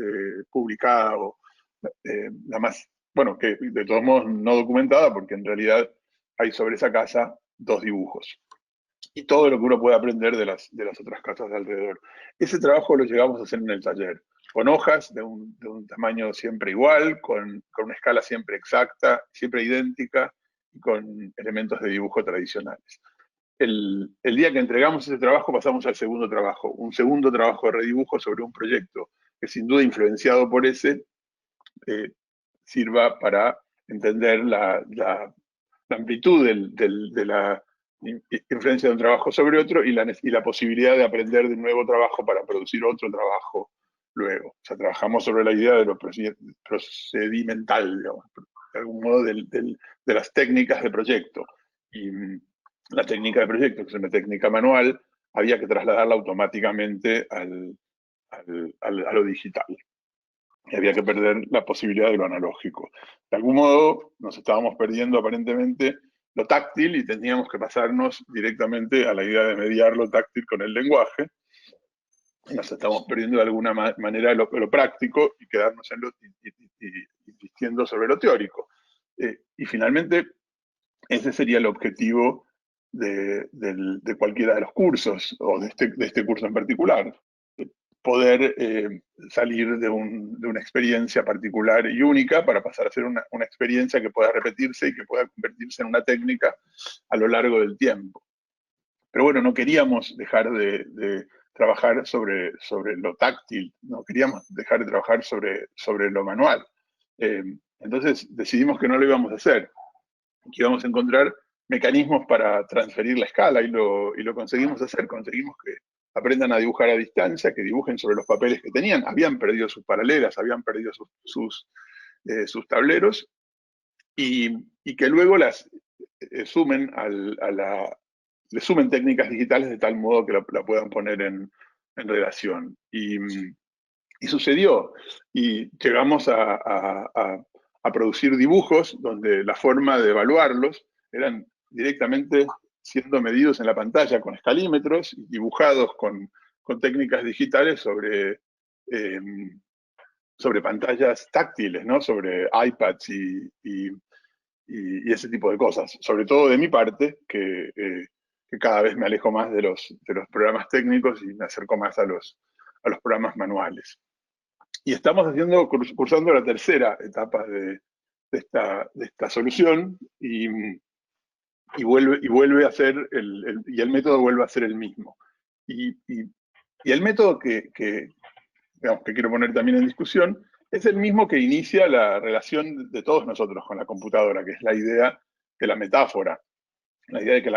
publicada, o la más, bueno, que de todos modos no documentada, porque en realidad hay sobre esa casa 2 dibujos. Y todo lo que uno puede aprender de las otras casas de alrededor. Ese trabajo lo llegamos a hacer en el taller, con hojas de un tamaño siempre igual, con una escala siempre exacta, siempre idéntica, y con elementos de dibujo tradicionales. El día que entregamos ese trabajo pasamos al segundo trabajo, un segundo trabajo de redibujo sobre un proyecto que sin duda influenciado por ese, sirva para entender la amplitud de la influencia de un trabajo sobre otro y la posibilidad de aprender de un nuevo trabajo para producir otro trabajo luego. O sea, trabajamos sobre la idea de lo procedimental, digamos, de algún modo, de las técnicas de proyecto. Y la técnica de proyecto, que es una técnica manual, había que trasladarla automáticamente a lo digital. Y había que perder la posibilidad de lo analógico. De algún modo nos estábamos perdiendo aparentemente lo táctil y teníamos que pasarnos directamente a la idea de mediar lo táctil con el lenguaje. Y nos estamos perdiendo de alguna manera lo práctico y quedarnos insistiendo sobre lo teórico. Y finalmente, ese sería el objetivo de cualquiera de los cursos, o de este curso en particular. Poder salir de una experiencia particular y única para pasar a ser una experiencia que pueda repetirse y que pueda convertirse en una técnica a lo largo del tiempo. Pero bueno, no queríamos dejar de trabajar sobre lo táctil, no queríamos dejar de trabajar sobre lo manual. Entonces decidimos que no lo íbamos a hacer, que íbamos a encontrar mecanismos para transferir la escala y lo conseguimos hacer. Conseguimos que aprendan a dibujar a distancia, que dibujen sobre los papeles que tenían. Habían perdido sus paralelas, habían perdido sus tableros, y que luego las sumen le sumen técnicas digitales de tal modo que la puedan poner en relación. Y sucedió. Y llegamos a producir dibujos donde la forma de evaluarlos eran directamente siendo medidos en la pantalla con escalímetros y dibujados con técnicas digitales sobre pantallas táctiles, ¿no? Sobre iPads y ese tipo de cosas. Sobre todo de mi parte, que cada vez me alejo más de los programas técnicos y me acerco más a los programas manuales. Y estamos cursando la tercera etapa de esta solución, y vuelve a ser y el método vuelve a ser el mismo. Y el método que quiero poner también en discusión es el mismo que inicia la relación de todos nosotros con la computadora, que es la idea de la metáfora, la idea de que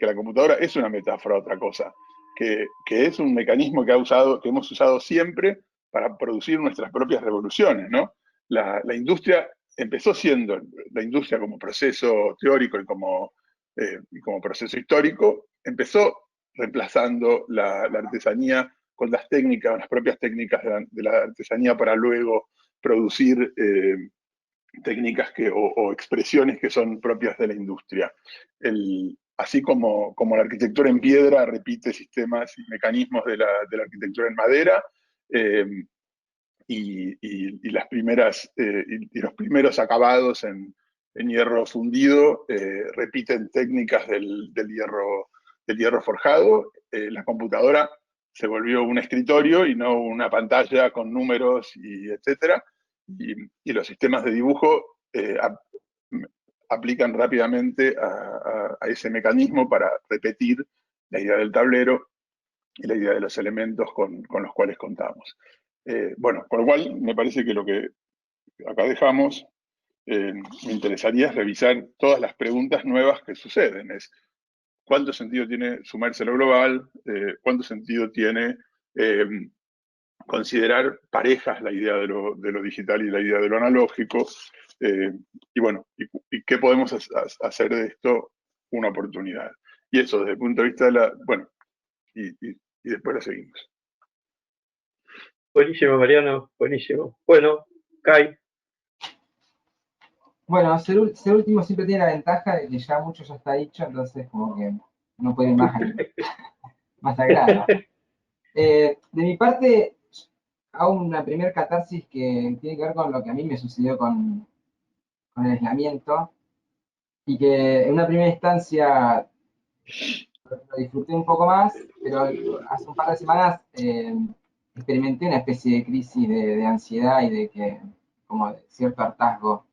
la computadora es una metáfora, otra cosa, que es un mecanismo que hemos usado siempre para producir nuestras propias revoluciones, ¿no? La industria empezó siendo, la industria como proceso teórico y como proceso histórico, empezó reemplazando la artesanía con las propias técnicas de la artesanía para luego producir técnicas o expresiones que son propias de la industria. Así como la arquitectura en piedra repite sistemas y mecanismos de la arquitectura en madera, y los primeros acabados en hierro fundido repiten técnicas del hierro forjado. La computadora se volvió un escritorio y no una pantalla con números y etcétera. Y los sistemas de dibujo aplican rápidamente a ese mecanismo para repetir la idea del tablero y la idea de los elementos con los cuales contamos. Bueno, con lo cual me parece que lo que acá dejamos, me interesaría es revisar todas las preguntas nuevas que suceden. Es, ¿cuánto sentido tiene sumarse a lo global? ¿Cuánto sentido tiene considerar parejas la idea de lo digital y la idea de lo analógico? Y bueno, y qué podemos hacer de esto una oportunidad. Y eso desde el punto de vista de la... Bueno, y después la seguimos. Buenísimo, Mariano, buenísimo. Bueno, Kai. Bueno, ser último siempre tiene la ventaja de que ya mucho ya está dicho, entonces como que no puede ir más al grano. De mi parte, hago una primer catarsis que tiene que ver con lo que a mí me sucedió con el aislamiento, y que en una primera instancia lo disfruté un poco más, pero hace un par de semanas experimenté una especie de crisis de ansiedad y como de cierto hartazgo.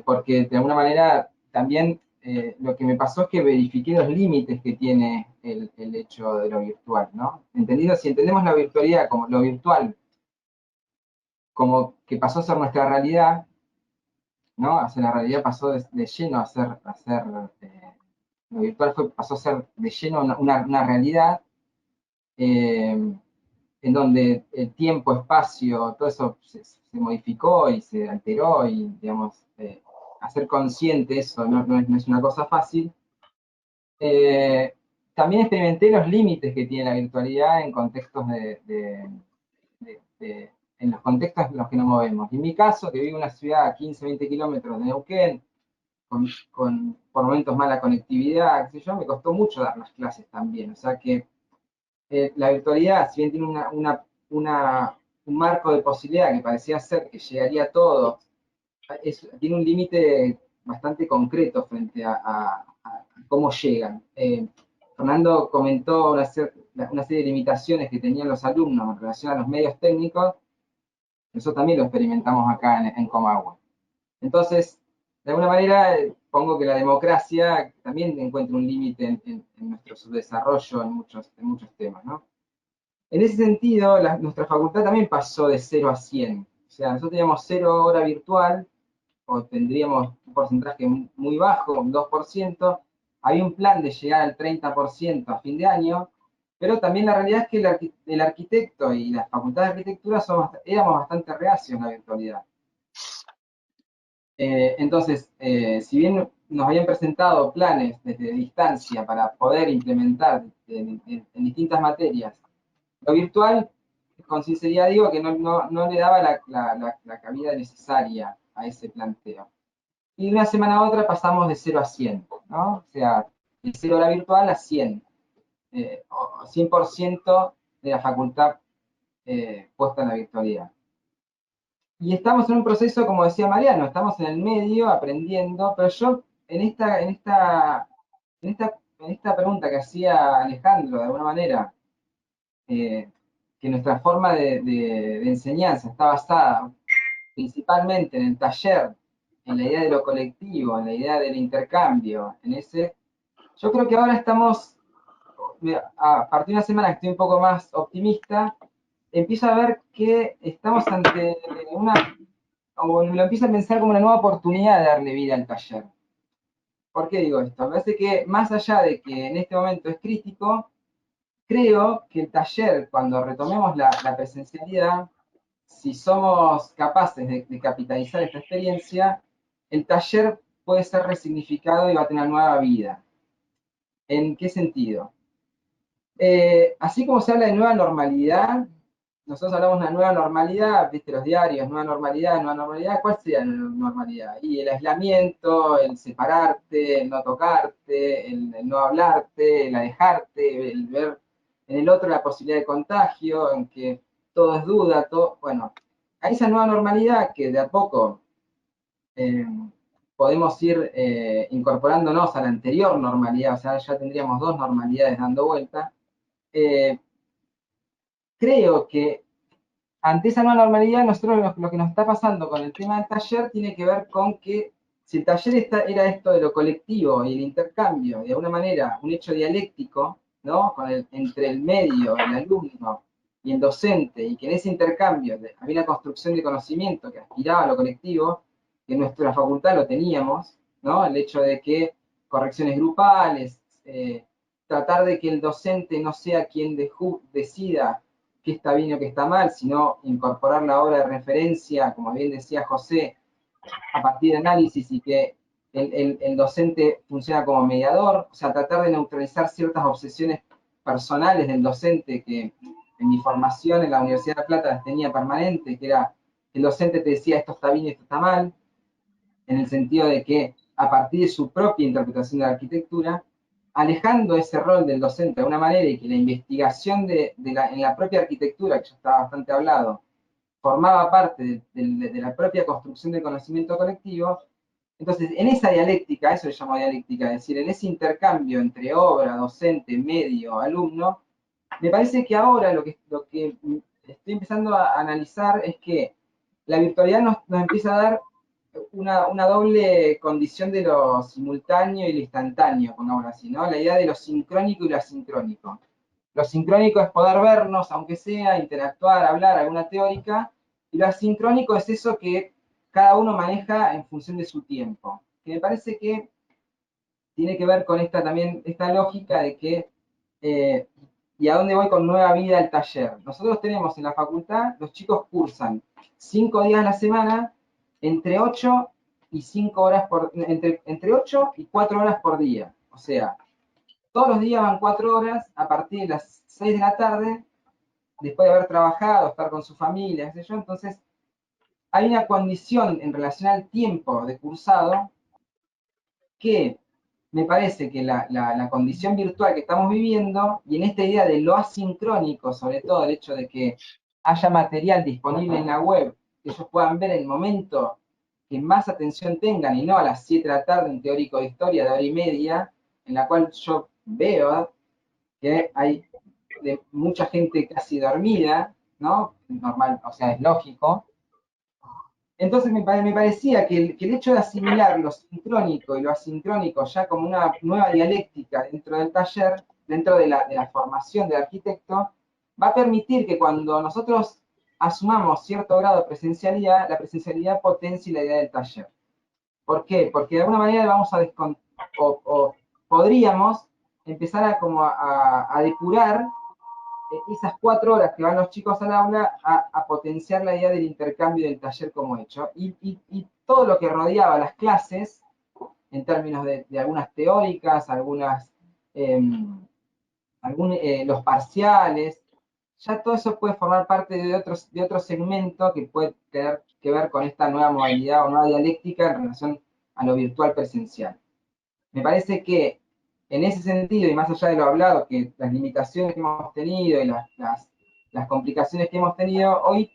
Porque de alguna manera también lo que me pasó es que verifiqué los límites que tiene el hecho de lo virtual, ¿no? Entendiendo, si entendemos la virtualidad como lo virtual, como que pasó a ser nuestra realidad, ¿no? O sea, la realidad pasó de lleno a ser lo virtual pasó a ser de lleno una realidad, en donde el tiempo, espacio, todo eso se modificó y se alteró, y digamos, hacer consciente eso no es una cosa fácil. También experimenté los límites que tiene la virtualidad en contextos en los contextos en los que nos movemos. En mi caso, que vivo en una ciudad a 15, 20 kilómetros de Neuquén, por momentos mala conectividad, qué sé yo, me costó mucho dar las clases también. O sea que la virtualidad, si bien tiene un marco de posibilidad que parecía ser que llegaría a todo, tiene un límite bastante concreto frente a cómo llegan. Fernando comentó una serie de limitaciones que tenían los alumnos en relación a los medios técnicos. Eso también lo experimentamos acá en Comahue. Entonces, de alguna manera, pongo que la democracia también encuentra un límite en nuestro subdesarrollo en muchos temas, ¿no? En ese sentido, nuestra facultad también pasó de 0 a 100. O sea, nosotros teníamos 0 hora virtual, o tendríamos un porcentaje muy bajo, un 2%. Había un plan de llegar al 30% a fin de año, pero también la realidad es que el arquitecto y la facultad de arquitectura éramos bastante reacios en la virtualidad. Entonces, si bien nos habían presentado planes desde distancia para poder implementar en distintas materias lo virtual, con sinceridad digo que no le daba la cabida necesaria a ese planteo. Y de una semana a otra pasamos de 0 a 100, ¿no? O sea, de 0 hora virtual a 100. 100% de la facultad puesta en la virtualidad. Y estamos en un proceso, como decía Mariano, estamos en el medio, aprendiendo, pero yo en esta pregunta que hacía Alejandro, de alguna manera, que nuestra forma de enseñanza está basada principalmente en el taller, en la idea de lo colectivo, en la idea del intercambio, yo creo que ahora estamos, a partir de una semana que estoy un poco más optimista, empiezo a ver que estamos ante o lo empiezo a pensar como una nueva oportunidad de darle vida al taller. ¿Por qué digo esto? Me parece que más allá de que en este momento es crítico, creo que el taller, cuando retomemos la presencialidad, si somos capaces de capitalizar esta experiencia, el taller puede ser resignificado y va a tener nueva vida. ¿En qué sentido? Así como se habla de nueva normalidad, nosotros hablamos de una nueva normalidad, viste los diarios, nueva normalidad, ¿cuál sería la normalidad? Y el aislamiento, el separarte, el no tocarte, el no hablarte, el alejarte, el ver en el otro la posibilidad de contagio, en que todo es duda, todo, bueno, a esa nueva normalidad que de a poco podemos ir incorporándonos a la anterior normalidad, o sea, ya tendríamos 2 normalidades dando vuelta. Creo que ante esa nueva normalidad, nosotros lo que nos está pasando con el tema del taller tiene que ver con que si el taller era esto de lo colectivo y el intercambio, de alguna manera un hecho dialéctico, ¿no? Entre el medio, el alumno, y el docente, y que en ese intercambio había una construcción de conocimiento que aspiraba a lo colectivo, que en nuestra facultad lo teníamos, ¿no? El hecho de que correcciones grupales, tratar de que el docente no sea quien decida qué está bien o qué está mal, sino incorporar la obra de referencia, como bien decía José, a partir de análisis, y que el docente funciona como mediador, o sea, tratar de neutralizar ciertas obsesiones personales del docente que en mi formación en la Universidad de La Plata las tenía permanente, que era el docente te decía esto está bien y esto está mal, en el sentido de que a partir de su propia interpretación de la arquitectura, alejando ese rol del docente de alguna manera, y que la investigación en la propia arquitectura, que ya estaba bastante hablado, formaba parte de la propia construcción del conocimiento colectivo. Entonces, en esa dialéctica, eso le llamo dialéctica, es decir, en ese intercambio entre obra, docente, medio, alumno, me parece que ahora lo que estoy empezando a analizar es que la virtualidad nos empieza a dar una doble condición de lo simultáneo y lo instantáneo, pongámoslo así, ¿no? La idea de lo sincrónico y lo asincrónico. Lo sincrónico es poder vernos, aunque sea, interactuar, hablar, alguna teórica, y lo asincrónico es eso que cada uno maneja en función de su tiempo. Que me parece que tiene que ver con esta lógica de que, ¿y a dónde voy con nueva vida al taller? Nosotros tenemos en la facultad, los chicos cursan 5 días a la semana, entre 8 y 5 horas entre 8 y 4 horas por día. O sea, todos los días van 4 horas a partir de las 6 de la tarde, después de haber trabajado, estar con su familia, qué sé yo. Entonces, hay una condición en relación al tiempo de cursado que me parece que la condición virtual que estamos viviendo, y en esta idea de lo asincrónico, sobre todo el hecho de que haya material disponible en la web, que ellos puedan ver en el momento que más atención tengan, y no a las 7 de la tarde un teórico de historia de hora y media, en la cual yo veo que hay mucha gente casi dormida, ¿no? Normal, o sea, es lógico. Entonces me parecía que el hecho de asimilar lo sincrónico y lo asincrónico ya como una nueva dialéctica dentro del taller, dentro de la formación del arquitecto, va a permitir que cuando nosotros asumamos cierto grado de presencialidad, la presencialidad potencie la idea del taller. ¿Por qué? Porque de alguna manera vamos a podríamos empezar a depurar esas 4 horas que van los chicos al aula a potenciar la idea del intercambio del taller como hecho. Y todo lo que rodeaba las clases, en términos de algunas teóricas, los parciales, ya todo eso puede formar parte de otro segmento que puede tener que ver con esta nueva modalidad o nueva dialéctica en relación a lo virtual presencial. Me parece que en ese sentido, y más allá de lo hablado, que las limitaciones que hemos tenido y las complicaciones que hemos tenido, hoy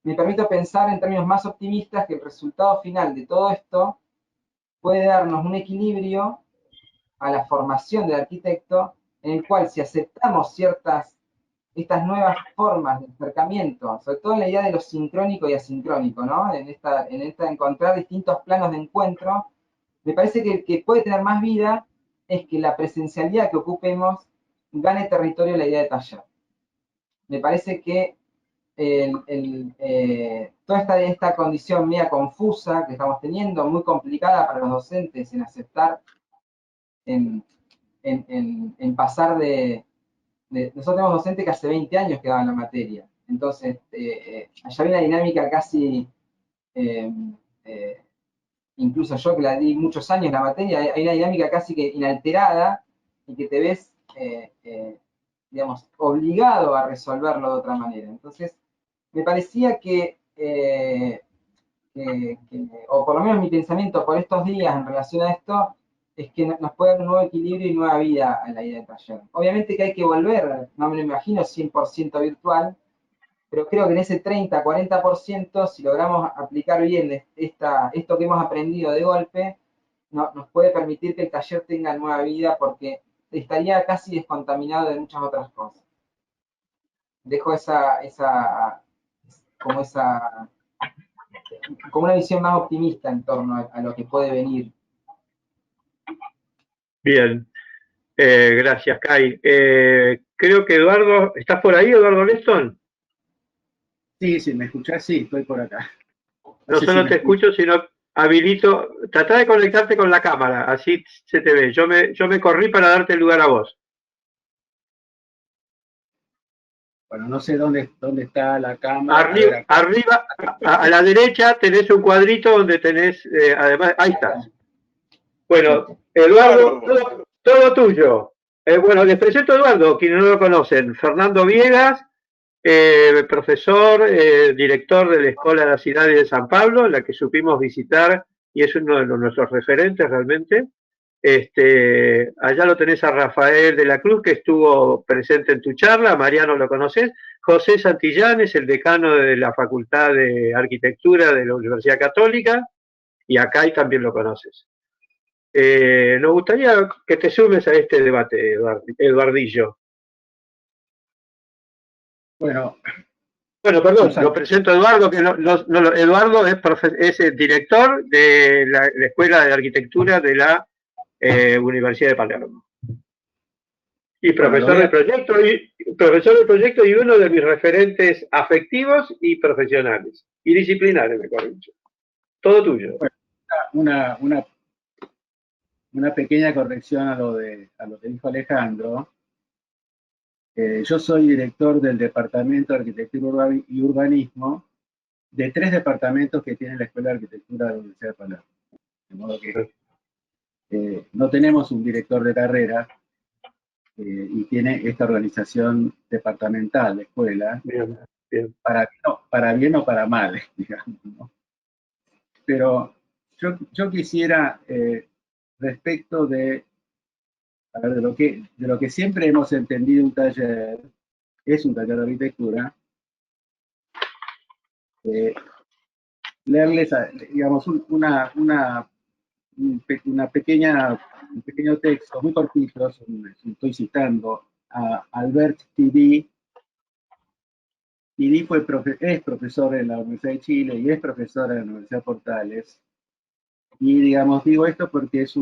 me permito pensar en términos más optimistas que el resultado final de todo esto puede darnos un equilibrio a la formación del arquitecto, en el cual si aceptamos estas nuevas formas de acercamiento, sobre todo en la idea de lo sincrónico y asincrónico, ¿no? En esta encontrar distintos planos de encuentro, me parece que el que puede tener más vida es que la presencialidad que ocupemos gane territorio en la idea de taller. Me parece que toda esta condición media confusa que estamos teniendo, muy complicada para los docentes en aceptar, en pasar nosotros tenemos docentes que hace 20 años que daban la materia. Entonces, allá había una dinámica casi... incluso yo que la di muchos años la materia, hay una dinámica casi que inalterada y que te ves, digamos, obligado a resolverlo de otra manera. Entonces, me parecía o por lo menos mi pensamiento por estos días en relación a esto, es que nos puede dar un nuevo equilibrio y nueva vida a la idea de taller. Obviamente que hay que volver, no me lo imagino 100% virtual, pero creo que en ese 30-40%, si logramos aplicar bien esto que hemos aprendido de golpe, nos puede permitir que el taller tenga nueva vida, porque estaría casi descontaminado de muchas otras cosas. Dejo como una visión más optimista en torno a lo que puede venir. Bien, gracias, Kai. Creo que Eduardo, ¿estás por ahí, Eduardo Leston? Sí, sí, ¿me escuchás? Sí, estoy por acá. No sé solo si te escucho, sino habilito. Trata de conectarte con la cámara, así se te ve. Yo me corrí para darte el lugar a vos. Bueno, no sé dónde está la cámara. A ver, Arriba, acá. arriba a la derecha tenés un cuadrito donde tenés, además, ahí estás. Bueno, Eduardo, todo tuyo. Bueno, les presento a Eduardo, quienes no lo conocen. Fernando Viegas, profesor, director de la Escuela de la Ciudad de San Pablo, la que supimos visitar y es uno de nuestros referentes realmente. Allá lo tenés a Rafael de la Cruz, que estuvo presente en tu charla, Mariano lo conoces, José Santillán es el decano de la Facultad de Arquitectura de la Universidad Católica, y acá también lo conoces. Nos gustaría que te sumes a este debate, Eduardillo. Bueno, Perdón, lo presento a Eduardo, que Eduardo es el director de la Escuela de Arquitectura de la Universidad de Palermo. Y profesor del proyecto y uno de mis referentes afectivos y profesionales. Y disciplinares, mejor dicho. Todo tuyo. bueno, una pequeña corrección a lo que dijo Alejandro. Yo soy director del Departamento de Arquitectura y Urbanismo de 3 departamentos que tiene la Escuela de Arquitectura de la Universidad de Palermo. De modo que no tenemos un director de carrera y tiene esta organización departamental de escuela, Bien, bien. para bien o para mal, digamos, ¿no? Pero yo quisiera, respecto de lo que siempre hemos entendido un taller, es un taller de arquitectura, leerles, digamos, un pequeño texto, muy cortito, estoy citando a Albert Tidí. Tidí es profesor en la Universidad de Chile y es profesor en la Universidad de Portales. Y, digamos, digo esto porque es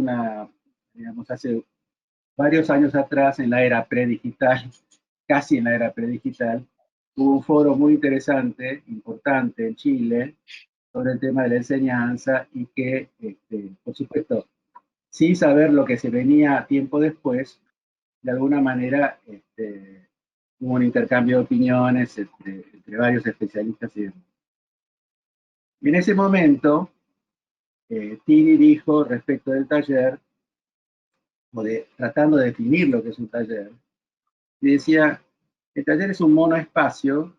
hace varios años atrás, en la era predigital, casi en la era predigital, hubo un foro muy interesante, importante en Chile, sobre el tema de la enseñanza y que, por supuesto, sin saber lo que se venía tiempo después, de alguna manera hubo un intercambio de opiniones entre varios especialistas y demás. Y en ese momento, Tini dijo respecto del taller, tratando de definir lo que es un taller, y decía, el taller es un monoespacio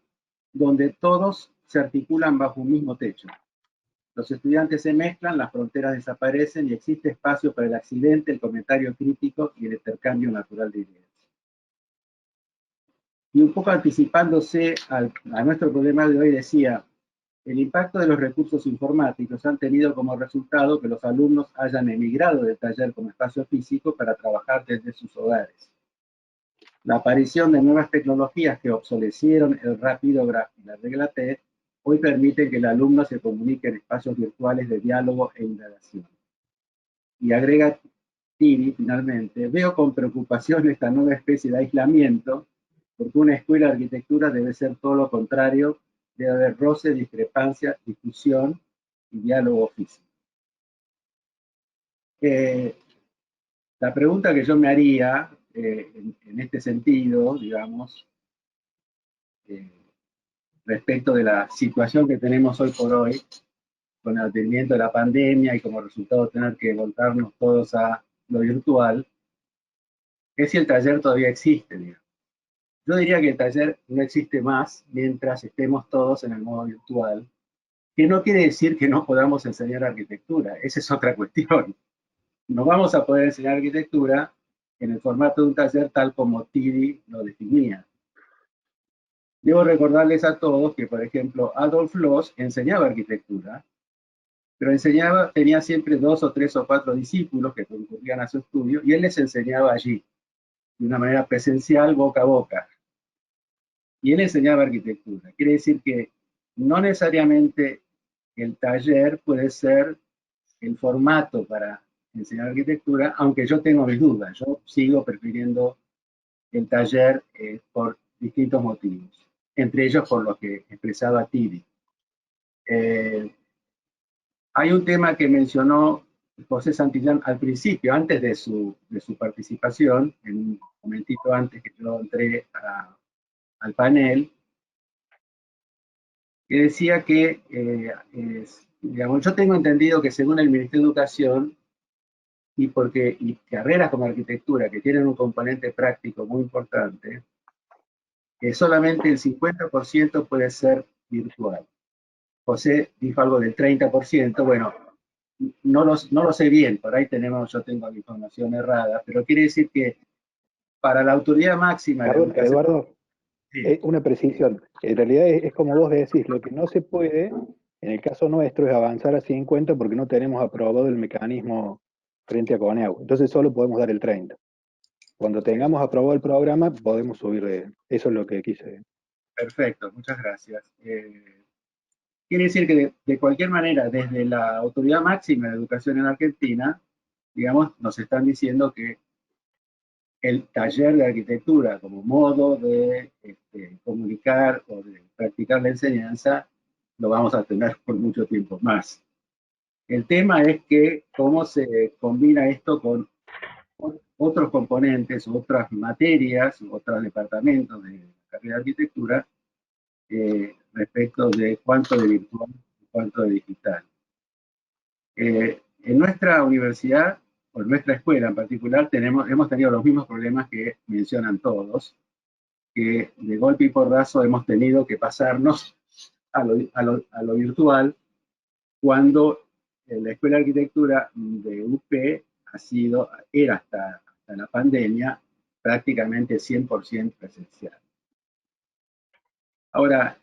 donde todos se articulan bajo un mismo techo. Los estudiantes se mezclan, las fronteras desaparecen y existe espacio para el accidente, el comentario crítico y el intercambio natural de ideas. Y un poco anticipándose a nuestro problema de hoy, decía, el impacto de los recursos informáticos han tenido como resultado que los alumnos hayan emigrado del taller como espacio físico para trabajar desde sus hogares. La aparición de nuevas tecnologías que obsolecieron el rapidograph y la regla T hoy permiten que el alumno se comunique en espacios virtuales de diálogo e indagación. Y agrega Tini, finalmente, veo con preocupación esta nueva especie de aislamiento, porque una escuela de arquitectura debe ser todo lo contrario, debe haber roce, discrepancia, discusión y diálogo físico. La pregunta que yo me haría en este sentido, digamos, respecto de la situación que tenemos hoy por hoy, con el advenimiento de la pandemia y como resultado tener que volcarnos todos a lo virtual, es si el taller todavía existe, digamos. Yo diría que el taller no existe más mientras estemos todos en el modo virtual, que no quiere decir que no podamos enseñar arquitectura, esa es otra cuestión. No vamos a poder enseñar arquitectura en el formato de un taller tal como Tidí lo definía. Debo recordarles a todos que, por ejemplo, Adolf Loos enseñaba arquitectura, pero tenía siempre 2 o 3 o 4 discípulos que concurrían a su estudio y él les enseñaba allí, de una manera presencial, boca a boca. Y él enseñaba arquitectura. Quiere decir que no necesariamente el taller puede ser el formato para enseñar arquitectura, aunque yo tengo mis dudas. Yo sigo prefiriendo el taller por distintos motivos. entre ellos por lo que expresaba Tiri. Hay un tema que mencionó José Santillán al principio, antes de su participación, en un momentito antes que yo entré al panel, que decía que, digamos, yo tengo entendido que según el Ministerio de Educación, y carreras como arquitectura, que tienen un componente práctico muy importante, solamente el 50% puede ser virtual. José dijo algo del 30%, bueno, no lo sé bien, por ahí yo tengo la información errada, pero quiere decir que para la autoridad máxima de la educación... Eduardo, sí. una precisión. En realidad es como vos decís, lo que no se puede, en el caso nuestro, es avanzar a 50 porque no tenemos aprobado el mecanismo frente a Coneau. Entonces solo podemos dar el 30. Cuando tengamos aprobado el programa, podemos subir eso es lo que quise. Perfecto, muchas gracias. Quiere decir que de cualquier manera, desde la autoridad máxima de educación en Argentina, digamos, nos están diciendo que el taller de arquitectura como modo de comunicar o de practicar la enseñanza, lo vamos a tener por mucho tiempo más. El tema es que cómo se combina esto con otros componentes, otras materias, otros departamentos de la carrera de arquitectura, respecto de cuánto de virtual y cuánto de digital. En nuestra universidad, o en nuestra escuela en particular, hemos tenido los mismos problemas que mencionan todos, que de golpe y porrazo hemos tenido que pasarnos a lo virtual, cuando la Escuela de Arquitectura de UP era hasta la pandemia prácticamente 100% presencial. Ahora,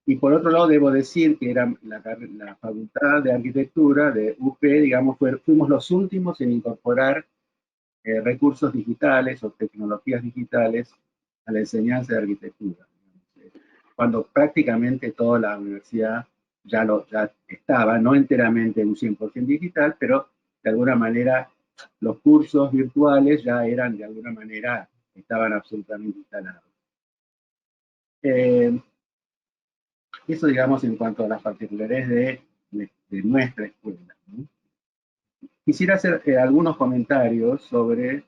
y por otro lado debo decir que era la Facultad de Arquitectura de UP, digamos, fuimos los últimos en incorporar recursos digitales o tecnologías digitales a la enseñanza de arquitectura. Cuando prácticamente toda la universidad ya estaba, no enteramente en un 100% digital, pero de alguna manera los cursos virtuales ya eran, de alguna manera, estaban absolutamente instalados. Eso, digamos, en cuanto a las particularidades de nuestra escuela, ¿no? Quisiera hacer algunos comentarios sobre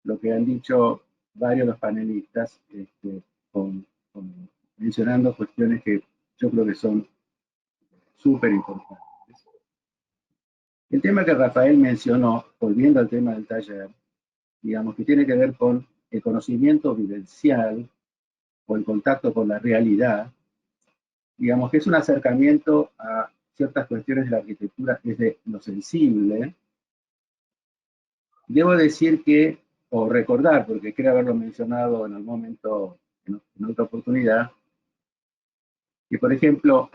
lo que han dicho varios de los panelistas, mencionando cuestiones que yo creo que son súper importantes. El tema que Rafael mencionó, volviendo al tema del taller, digamos, que tiene que ver con el conocimiento vivencial o el contacto con la realidad, digamos que es un acercamiento a ciertas cuestiones de la arquitectura desde lo sensible. Debo decir que, o recordar, porque creo haberlo mencionado en algún momento, en otra oportunidad, que por ejemplo,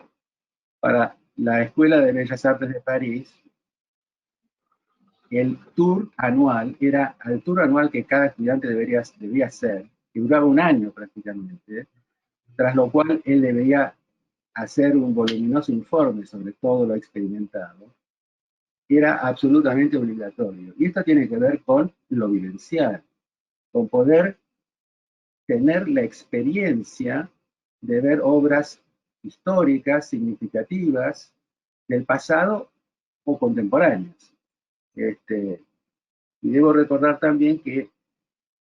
para la Escuela de Bellas Artes de París, el tour anual era el tour anual que cada estudiante debía hacer, que duraba un año prácticamente, tras lo cual él debía hacer un voluminoso informe sobre todo lo experimentado, era absolutamente obligatorio. Y esto tiene que ver con lo vivencial, con poder tener la experiencia de ver obras históricas, significativas, del pasado o contemporáneas. Y debo recordar también que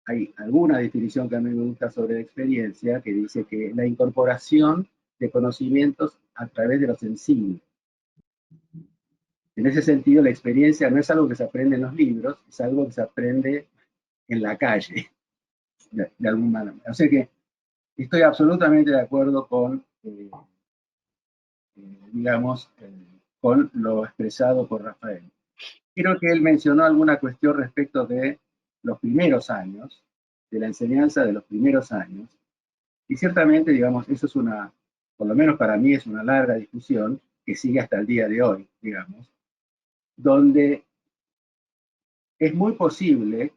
hay alguna definición que a mí me gusta sobre la experiencia, que dice que la incorporación de conocimientos a través de lo sensible. En ese sentido, la experiencia no es algo que se aprende en los libros, es algo que se aprende en la calle, de alguna manera. O sea que estoy absolutamente de acuerdo con, digamos, con lo expresado por Rafael. Creo que él mencionó alguna cuestión respecto de los primeros años, de la enseñanza de los primeros años, y ciertamente, digamos, eso es por lo menos para mí es una larga discusión que sigue hasta el día de hoy, digamos, donde es muy posible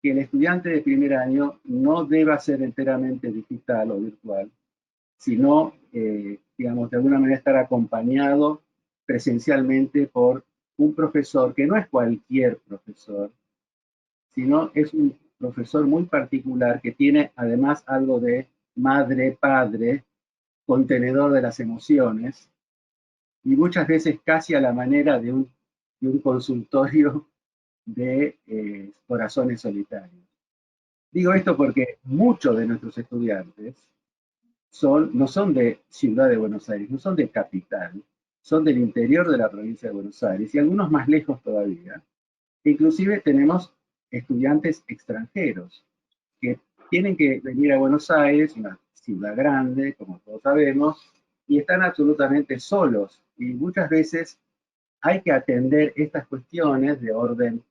que el estudiante de primer año no deba ser enteramente digital o virtual, sino, digamos, de alguna manera estar acompañado presencialmente por un profesor, que no es cualquier profesor, sino es un profesor muy particular que tiene además algo de madre, padre, contenedor de las emociones, y muchas veces casi a la manera de un consultorio de corazones solitarios. Digo esto porque muchos de nuestros estudiantes no son de Ciudad de Buenos Aires, no son de capital, son del interior de la provincia de Buenos Aires y algunos más lejos todavía. Inclusive tenemos estudiantes extranjeros que tienen que venir a Buenos Aires, una ciudad grande, como todos sabemos, y están absolutamente solos. Y muchas veces hay que atender estas cuestiones de orden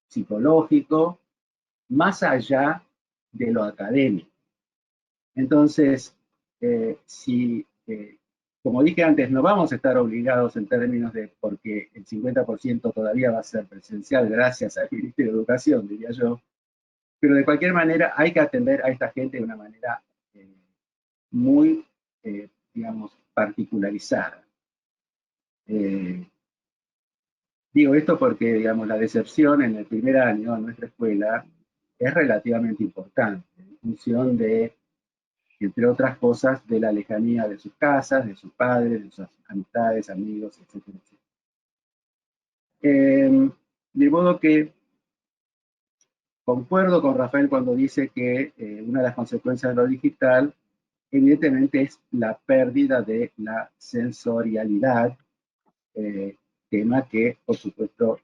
psicológico más allá de lo académico. Entonces, como dije antes, no vamos a estar obligados en términos de, porque el 50% todavía va a ser presencial gracias al Ministerio de Educación, diría yo, pero de cualquier manera hay que atender a esta gente de una manera muy, digamos, particularizada. Digo esto porque, digamos, la deserción en el primer año en nuestra escuela es relativamente importante, en función de, entre otras cosas, de la lejanía de sus casas, de sus padres, de sus amistades, amigos, etcétera, etcétera. De modo que concuerdo con Rafael cuando dice que una de las consecuencias de lo digital, evidentemente, es la pérdida de la sensorialidad, tema que, por supuesto,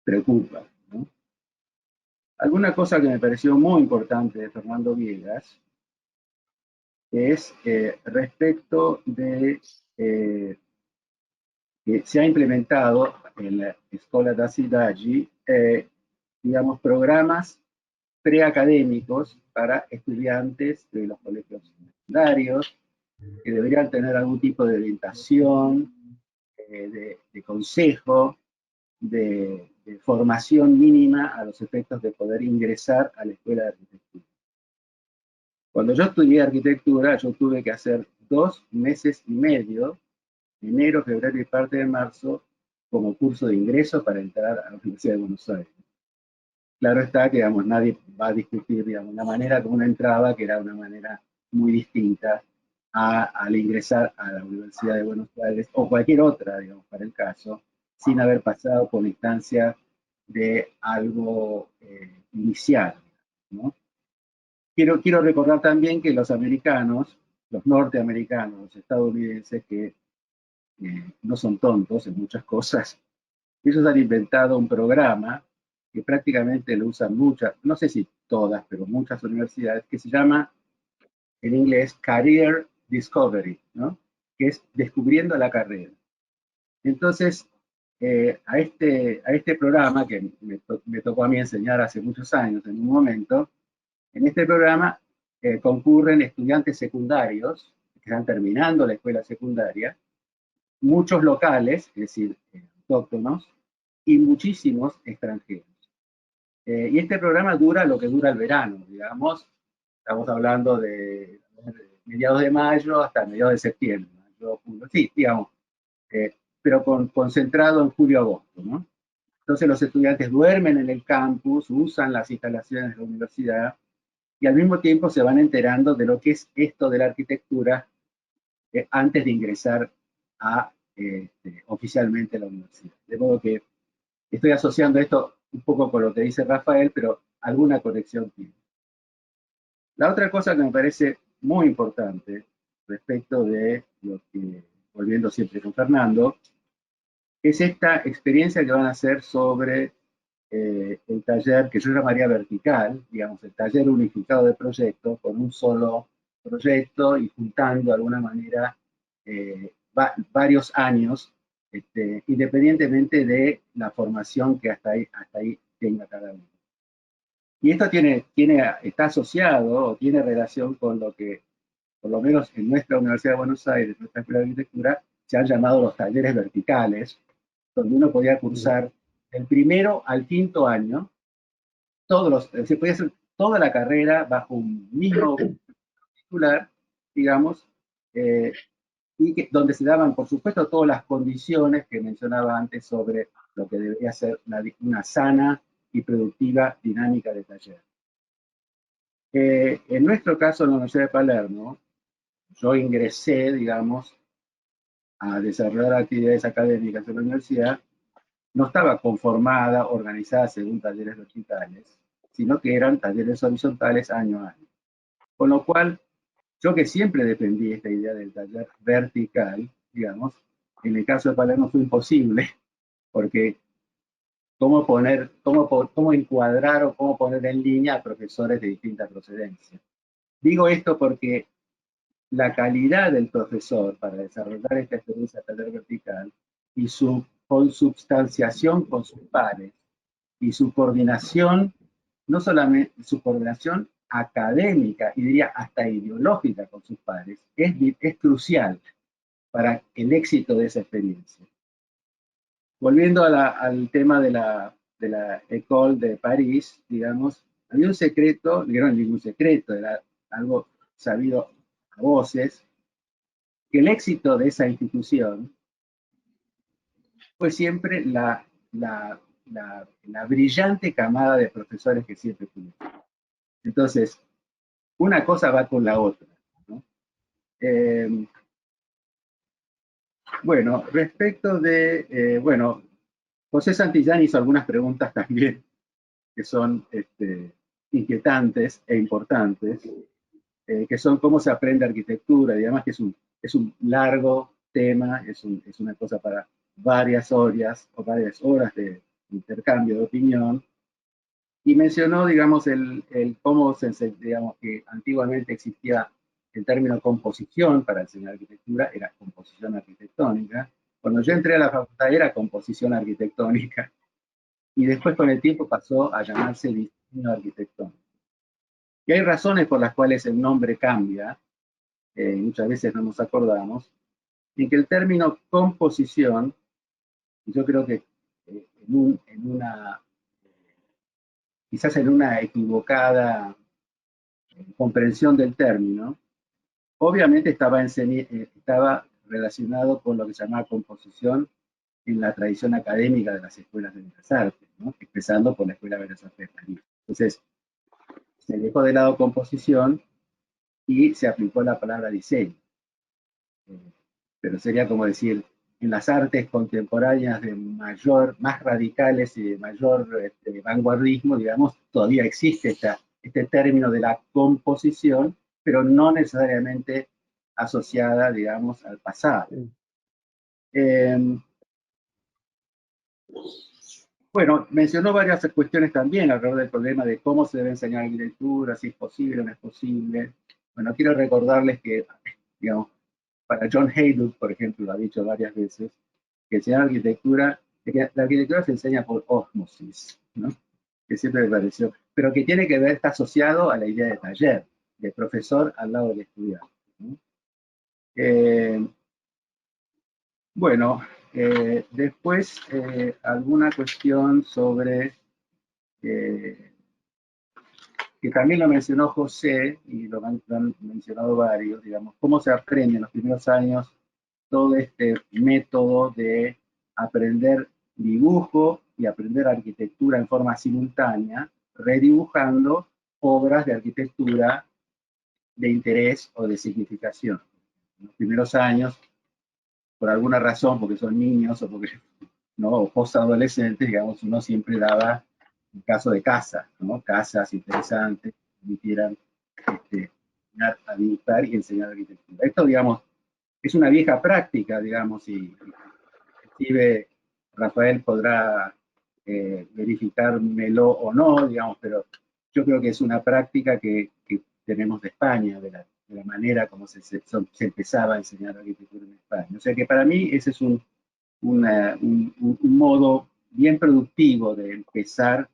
preocupa, ¿no? Alguna cosa que me pareció muy importante de Fernando Viegas es respecto de que se ha implementado en la Escola da Cidade, digamos, programas preacadémicos para estudiantes de los colegios secundarios, que deberían tener algún tipo de orientación, de consejo, de formación mínima a los efectos de poder ingresar a la escuela de arquitectura. Cuando yo estudié arquitectura, yo tuve que hacer 2 meses y medio, enero, febrero y parte de marzo, como curso de ingreso para entrar a la Universidad de Buenos Aires. Claro está que, digamos, nadie va a discutir, digamos, la manera como uno entraba, que era una manera muy distinta al ingresar a la Universidad de Buenos Aires, o cualquier otra, digamos, para el caso, sin haber pasado por la instancia de algo inicial, ¿no? Quiero recordar también que los americanos, los norteamericanos, los estadounidenses, que no son tontos en muchas cosas, ellos han inventado un programa que prácticamente lo usan muchas, no sé si todas, pero muchas universidades, que se llama en inglés Career Discovery, ¿no? Que es descubriendo la carrera. Entonces, a este programa, que me tocó a mí enseñar hace muchos años en un momento, en este programa concurren estudiantes secundarios que están terminando la escuela secundaria, muchos locales, es decir, autóctonos, y muchísimos extranjeros. Y este programa dura lo que dura el verano, digamos, estamos hablando de mediados de mayo hasta mediados de septiembre, mayo, julio, sí, digamos, pero concentrado en julio-agosto, ¿no? Entonces los estudiantes duermen en el campus, usan las instalaciones de la universidad, y al mismo tiempo se van enterando de lo que es esto de la arquitectura antes de ingresar oficialmente a la universidad. De modo que estoy asociando esto un poco con lo que dice Rafael, pero alguna conexión tiene. La otra cosa que me parece muy importante respecto de lo que, volviendo siempre con Fernando, es esta experiencia que van a hacer sobre el taller que yo llamaría vertical, digamos, el taller unificado de proyectos, con un solo proyecto y juntando de alguna manera varios años, independientemente de la formación que hasta ahí tenga cada uno. Y esto está asociado o tiene relación con lo que, por lo menos en nuestra Universidad de Buenos Aires, nuestra Escuela de Arquitectura, se han llamado los talleres verticales, donde uno podía cursar del primero al quinto año, se podía hacer toda la carrera bajo un mismo titular, digamos, y donde se daban, por supuesto, todas las condiciones que mencionaba antes sobre lo que debería ser una sana y productiva dinámica de taller. En nuestro caso, en la Universidad de Palermo, yo ingresé, digamos, a desarrollar actividades académicas en la universidad. No estaba conformada, organizada según talleres verticales, sino que eran talleres horizontales año a año. Con lo cual, yo que siempre defendí esta idea del taller vertical, digamos, en el caso de Palermo fue imposible, porque cómo encuadrar o cómo poner en línea a profesores de distinta procedencia. Digo esto porque la calidad del profesor para desarrollar esta experiencia de taller vertical y su consubstanciación con sus pares y su coordinación, no solamente su coordinación académica y diría hasta ideológica con sus pares, es crucial para el éxito de esa experiencia. Volviendo al tema de la École de París, digamos, había un secreto, no era ningún secreto, era algo sabido a voces, que el éxito de esa institución fue siempre la brillante camada de profesores que siempre tuvimos. Entonces, una cosa va con la otra, ¿no? Bueno, respecto de, bueno, José Santillán hizo algunas preguntas también que son inquietantes e importantes, que son cómo se aprende arquitectura, y además que es un largo tema, es una cosa para varias horas o varias horas de intercambio de opinión, y mencionó, digamos, cómo digamos, que antiguamente existía el término composición para enseñar arquitectura, era composición arquitectónica. Cuando yo entré a la facultad era composición arquitectónica, y después con el tiempo pasó a llamarse diseño arquitectónico. Y hay razones por las cuales el nombre cambia, muchas veces no nos acordamos, y que el término composición, yo creo que quizás en una equivocada comprensión del término, obviamente estaba relacionado con lo que se llama composición en la tradición académica de las escuelas de Bellas Artes, ¿no? Empezando por la Escuela de Bellas Artes de París. Entonces, se dejó de lado composición y se aplicó la palabra diseño. Pero sería como decir, en las artes contemporáneas más radicales y de mayor vanguardismo, digamos, todavía existe este término de la composición, pero no necesariamente asociada, digamos, al pasado. Bueno, mencionó varias cuestiones también alrededor del problema de cómo se debe enseñar arquitectura, si es posible o no es posible. Bueno, quiero recordarles que, digamos, para John Haydock, por ejemplo, lo ha dicho varias veces, que enseñar arquitectura, que la arquitectura se enseña por ósmosis, ¿no? Que siempre me pareció, pero que tiene que ver, está asociado a la idea de taller, de profesor al lado del estudiante, ¿no? Bueno, después alguna cuestión sobre, que también lo mencionó José, y lo han mencionado varios, digamos, cómo se aprende en los primeros años todo este método de aprender dibujo y aprender arquitectura en forma simultánea, redibujando obras de arquitectura de interés o de significación. En los primeros años, por alguna razón, porque son niños o porque no, o post-adolescentes, digamos, uno siempre daba el caso de casa, ¿no? Casas interesantes, que permitieran enseñar a dibujar y enseñar arquitectura. Esto, digamos, es una vieja práctica, digamos, y inclusive Rafael podrá verificármelo o no, digamos, pero yo creo que es una práctica que tenemos de España, de la manera como se empezaba a enseñar arquitectura en España. O sea que para mí ese es un modo bien productivo de empezar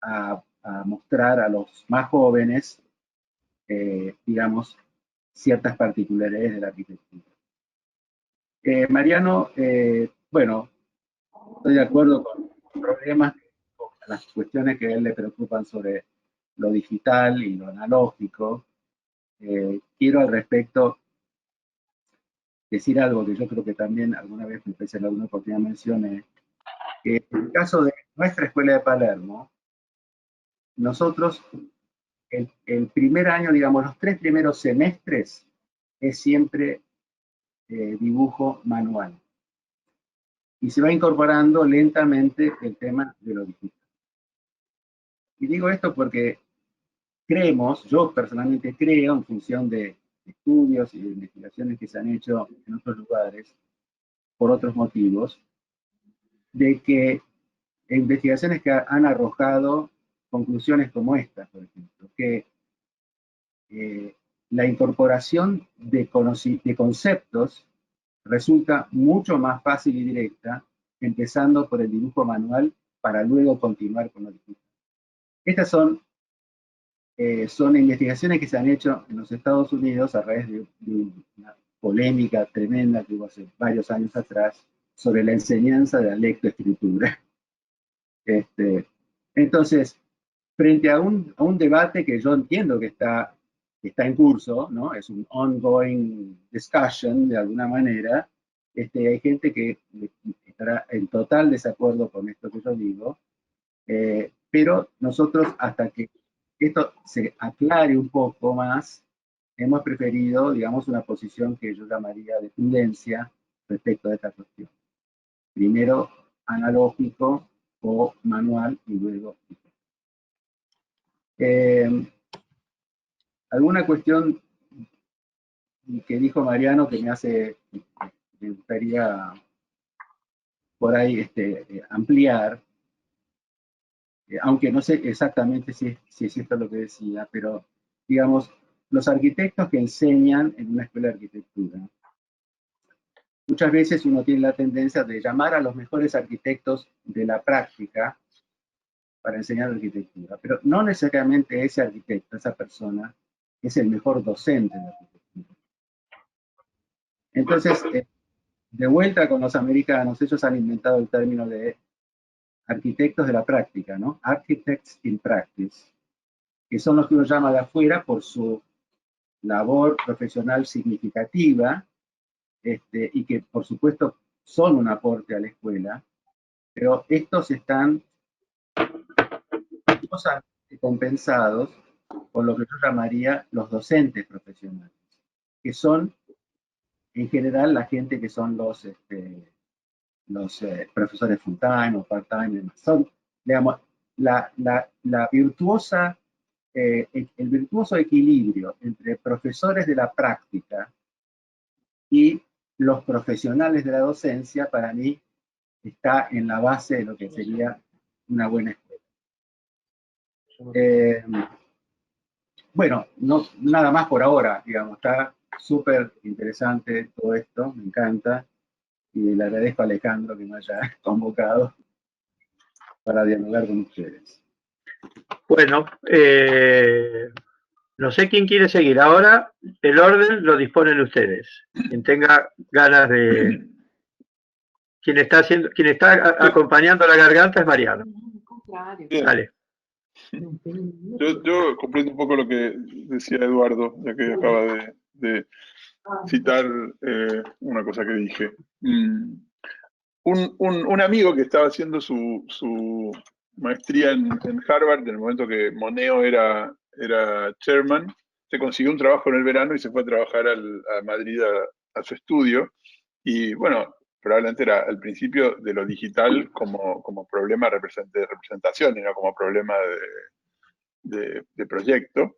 a mostrar a los más jóvenes, digamos, ciertas particularidades de la arquitectura. Mariano, bueno, estoy de acuerdo con problemas, con las cuestiones que a él le preocupan sobre lo digital y lo analógico. Quiero al respecto decir algo que yo creo que también alguna vez me parece en alguna oportunidad mencioné, que en el caso de nuestra escuela de Palermo, nosotros el primer año, digamos, los 3 primeros semestres es siempre dibujo manual. Y se va incorporando lentamente el tema de lo digital. Y digo esto porque creemos, yo personalmente creo, en función de estudios y de investigaciones que se han hecho en otros lugares, por otros motivos, de que investigaciones que han arrojado conclusiones como esta, por ejemplo, que la incorporación de conceptos resulta mucho más fácil y directa, empezando por el dibujo manual para luego continuar con lo digital. Estas son investigaciones que se han hecho en los Estados Unidos a raíz de una polémica tremenda que hubo hace varios años atrás sobre la enseñanza de la lectoescritura. Entonces, frente a un debate que yo entiendo que está en curso, ¿no? Es un ongoing discussion de alguna manera, hay gente que estará en total desacuerdo con esto que yo digo, pero nosotros, hasta que esto se aclare un poco más, hemos preferido, digamos, una posición que yo llamaría de prudencia respecto a esta cuestión. Primero analógico o manual y luego alguna cuestión que dijo Mariano que me gustaría por ahí ampliar, aunque no sé exactamente si es esto lo que decía, pero digamos, los arquitectos que enseñan en una escuela de arquitectura, muchas veces uno tiene la tendencia de llamar a los mejores arquitectos de la práctica para enseñar arquitectura, pero no necesariamente ese arquitecto, esa persona, es el mejor docente de arquitectura. Entonces, de vuelta con los americanos, ellos han inventado el término de arquitectos de la práctica, ¿no? Architects in practice, que son los que uno llama de afuera por su labor profesional significativa, y que por supuesto son un aporte a la escuela, pero estos están compensados por lo que yo llamaría los docentes profesionales, que son en general la gente que son los profesores full-time o part-time, son, digamos, la virtuosa, el virtuoso equilibrio entre profesores de la práctica y los profesionales de la docencia, para mí, está en la base de lo que sería una buena escuela. Bueno, no, nada más por ahora, digamos, está súper interesante todo esto, me encanta, y le agradezco a Alejandro que me haya convocado para dialogar con ustedes. Bueno, no sé quién quiere seguir. Ahora el orden lo disponen ustedes. Quien tenga ganas de... Quien está acompañando la garganta es Mariano. Dale. Yo comprendo un poco lo que decía Eduardo, ya que acaba de citar una cosa que dije. Un amigo que estaba haciendo su maestría en Harvard, en el momento que Moneo era chairman, se consiguió un trabajo en el verano y se fue a trabajar a Madrid a su estudio. Y bueno, probablemente era al principio de lo digital como problema de representación y no como problema de proyecto.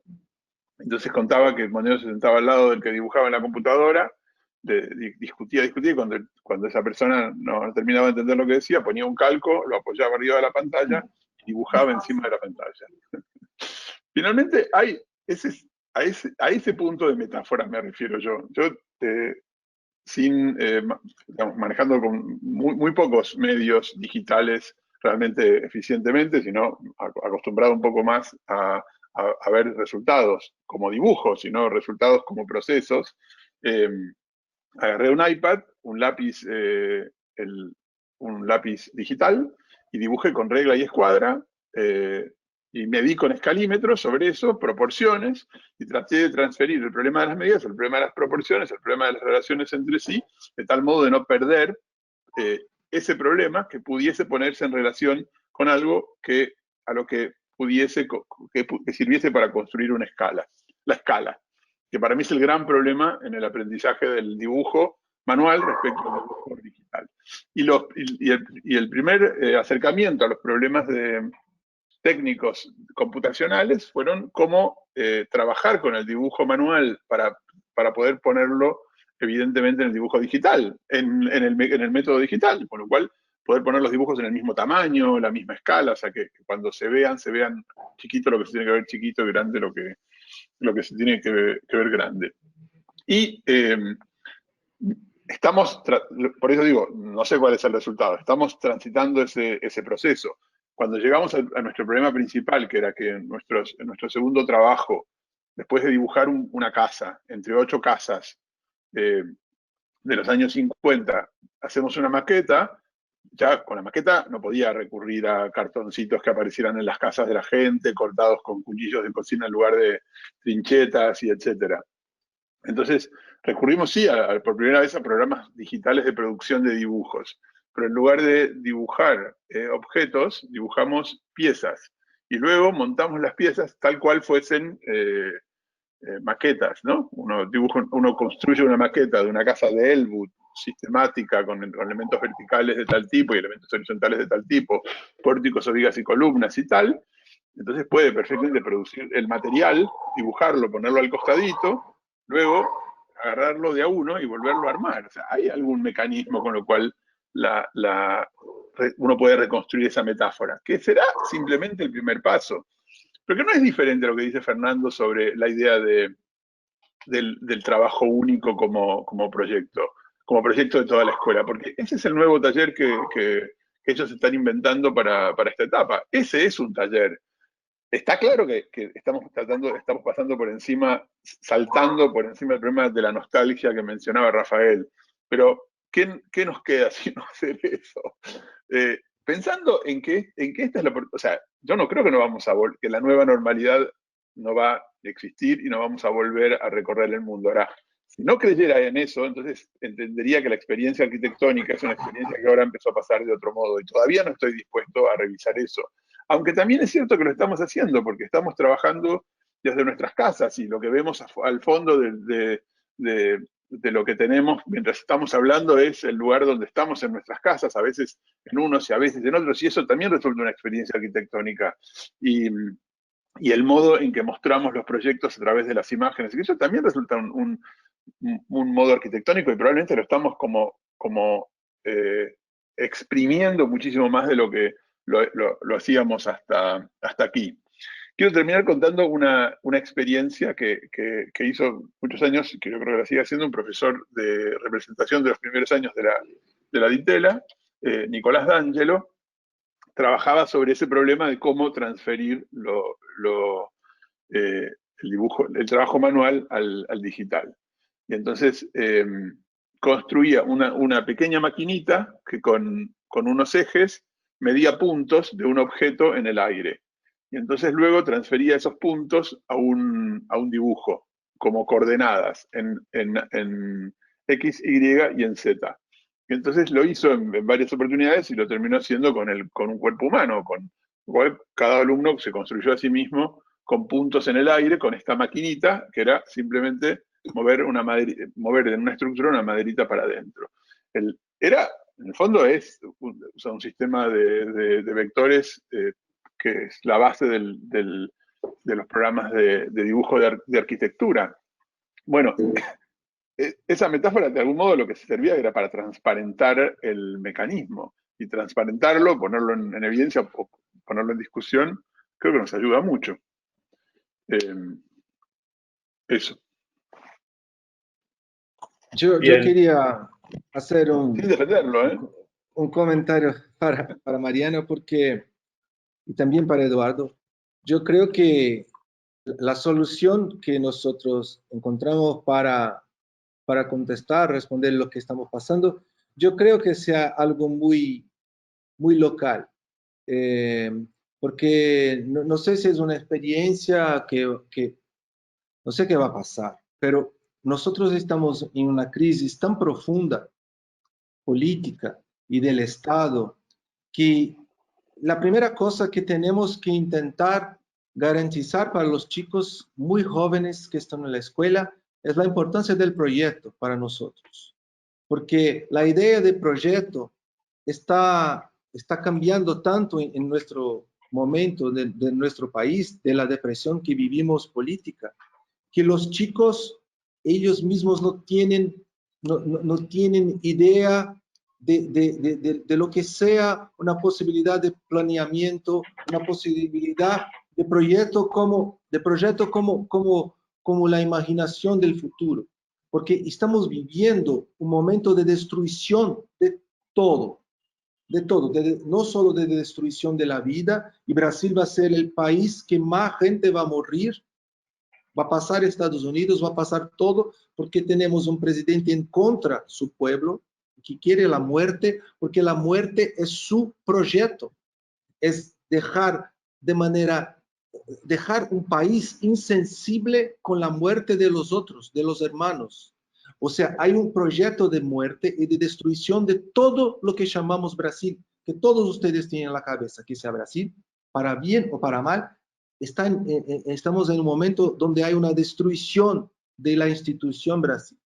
Entonces contaba que Moneo se sentaba al lado del que dibujaba en la computadora, discutía, y cuando esa persona no terminaba de entender lo que decía, ponía un calco, lo apoyaba arriba de la pantalla y dibujaba encima de la pantalla. Finalmente, a ese punto de metáfora me refiero yo. Digamos, manejando con muy pocos medios digitales realmente eficientemente, sino acostumbrado un poco más a ver resultados como dibujos, sino resultados como procesos. Agarré un iPad, un lápiz digital, y dibujé con regla y escuadra, y medí con escalímetros sobre eso, proporciones, y traté de transferir el problema de las medidas, el problema de las proporciones, el problema de las relaciones entre sí, de tal modo de no perder ese problema que pudiese ponerse en relación con algo a lo que que sirviese para construir una escala, la escala, que para mí es el gran problema en el aprendizaje del dibujo manual respecto al dibujo digital. Y el primer acercamiento a los problemas técnicos computacionales fueron cómo trabajar con el dibujo manual para poder ponerlo evidentemente en el dibujo digital, en el método digital, con lo cual poder poner los dibujos en el mismo tamaño, la misma escala, o sea que cuando se vean chiquito lo que se tiene que ver chiquito y grande lo que se tiene que ver grande. Y por eso digo, no sé cuál es el resultado, estamos transitando ese proceso. Cuando llegamos a nuestro problema principal, que era que en nuestro segundo trabajo, después de dibujar una casa, entre 8 casas de los años 50, hacemos una maqueta, ya con la maqueta no podía recurrir a cartoncitos que aparecieran en las casas de la gente, cortados con cuchillos de cocina en lugar de trinchetas y etcétera. Entonces, recurrimos sí por primera vez a programas digitales de producción de dibujos, pero en lugar de dibujar objetos, dibujamos piezas. Y luego montamos las piezas tal cual fuesen maquetas, ¿no? Uno construye una maqueta de una casa de Elwood sistemática con elementos verticales de tal tipo y elementos horizontales de tal tipo, pórticos, vigas y columnas y tal. Entonces puede perfectamente producir el material, dibujarlo, ponerlo al costadito, luego agarrarlo de a uno y volverlo a armar. O sea, hay algún mecanismo con lo cual uno puede reconstruir esa metáfora, que será simplemente el primer paso. Pero que no es diferente a lo que dice Fernando sobre la idea del trabajo único como proyecto de toda la escuela, porque ese es el nuevo taller que ellos están inventando para esta etapa. Ese es un taller. Está claro que estamos pasando por encima, saltando por encima del problema de la nostalgia que mencionaba Rafael, pero ¿qué nos queda si no hacer eso? Pensando en que esta es o sea, yo no creo que la nueva normalidad no va a existir y no vamos a volver a recorrer el mundo. Ahora, si no creyera en eso, entonces entendería que la experiencia arquitectónica es una experiencia que ahora empezó a pasar de otro modo y todavía no estoy dispuesto a revisar eso. Aunque también es cierto que lo estamos haciendo porque estamos trabajando desde nuestras casas y lo que vemos al fondo de lo que tenemos mientras estamos hablando es el lugar donde estamos en nuestras casas, a veces en unos y a veces en otros, y eso también resulta una experiencia arquitectónica. Y el modo en que mostramos los proyectos a través de las imágenes, y eso también resulta un modo arquitectónico y probablemente lo estamos como exprimiendo muchísimo más de lo que lo hacíamos hasta aquí. Quiero terminar contando una experiencia que hizo muchos años, que yo creo que la sigue haciendo un profesor de representación de los primeros años de la Ditela, Nicolás D'Angelo. Trabajaba sobre ese problema de cómo transferir el trabajo manual al digital. Y entonces construía una pequeña maquinita que con unos ejes medía puntos de un objeto en el aire. Y entonces luego transfería esos puntos a un dibujo, como coordenadas, en X, Y y en Z. Y entonces lo hizo en varias oportunidades y lo terminó haciendo con un cuerpo humano, con cual cada alumno se construyó a sí mismo con puntos en el aire, con esta maquinita, que era simplemente mover en una estructura una maderita para adentro. En el fondo es un sistema de vectores que es la base de los programas de dibujo de arquitectura. Bueno, esa metáfora de algún modo lo que se servía era para transparentar el mecanismo, y transparentarlo, ponerlo en evidencia o ponerlo en discusión, creo que nos ayuda mucho. Eso. Yo quería hacer sin defenderlo, un comentario para Mariano y también para Eduardo. Yo creo que la solución que nosotros encontramos para contestar, responder lo que estamos pasando, yo creo que sea algo muy, muy local. Porque no sé si es una experiencia que no sé qué va a pasar, pero nosotros estamos en una crisis tan profunda política y del Estado que la primera cosa que tenemos que intentar garantizar para los chicos muy jóvenes que están en la escuela es la importancia del proyecto para nosotros. Porque la idea de proyecto está cambiando tanto en nuestro momento de nuestro país, de la depresión que vivimos política, que los chicos, ellos mismos no tienen idea de lo que sea una posibilidad de planeamiento, una posibilidad de proyecto como la imaginación del futuro. Porque estamos viviendo un momento de destrucción de todo, no solo de destrucción de la vida, y Brasil va a ser el país que más gente va a morir, va a pasar Estados Unidos, va a pasar todo, porque tenemos un presidente en contra de su pueblo, que quiere la muerte, porque la muerte es su proyecto, es dejar un país insensible con la muerte de los otros, de los hermanos. O sea, hay un proyecto de muerte y de destrucción de todo lo que llamamos Brasil, que todos ustedes tienen en la cabeza, que sea Brasil, para bien o para mal. Estamos en un momento donde hay una destrucción de la institución Brasil.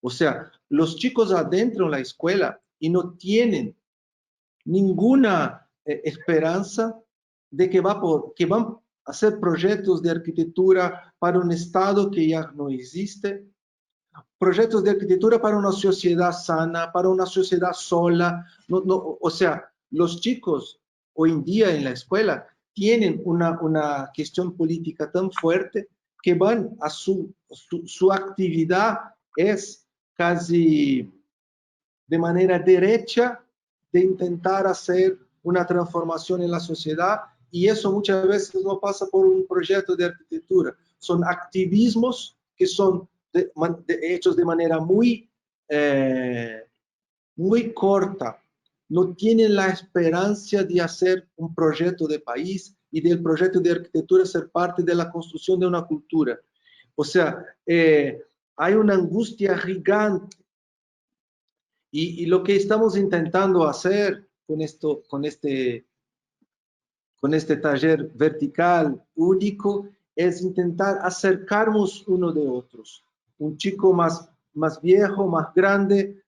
O sea, los chicos adentro en la escuela y no tienen ninguna esperanza de que van a hacer proyectos de arquitectura para un Estado que ya no existe, proyectos de arquitectura para una sociedad sana, para una sociedad sola. O sea, los chicos hoy en día en la escuela tienen una cuestión política tan fuerte que van a su actividad es casi de manera derecha de intentar hacer una transformación en la sociedad, y eso muchas veces no pasa por un proyecto de arquitectura. Son activismos que son hechos de manera muy corta. No tienen la esperanza de hacer un proyecto de país y del proyecto de arquitectura ser parte de la construcción de una cultura. O sea, hay una angustia gigante. Y lo que estamos intentando hacer con este taller vertical único es intentar acercarnos uno de otros. Un chico más viejo, más grande,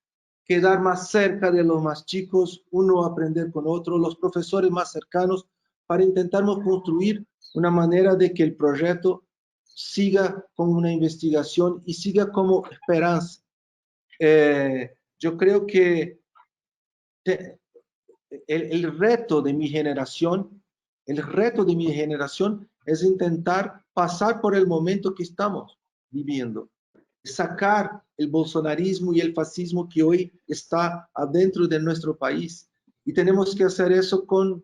quedar más cerca de los más chicos, uno aprender con otro, los profesores más cercanos, para intentarnos construir una manera de que el proyecto siga como una investigación y siga como esperanza. Yo creo que el reto de mi generación es intentar pasar por el momento que estamos viviendo, sacar el bolsonarismo y el fascismo que hoy está adentro de nuestro país. Y tenemos que hacer eso con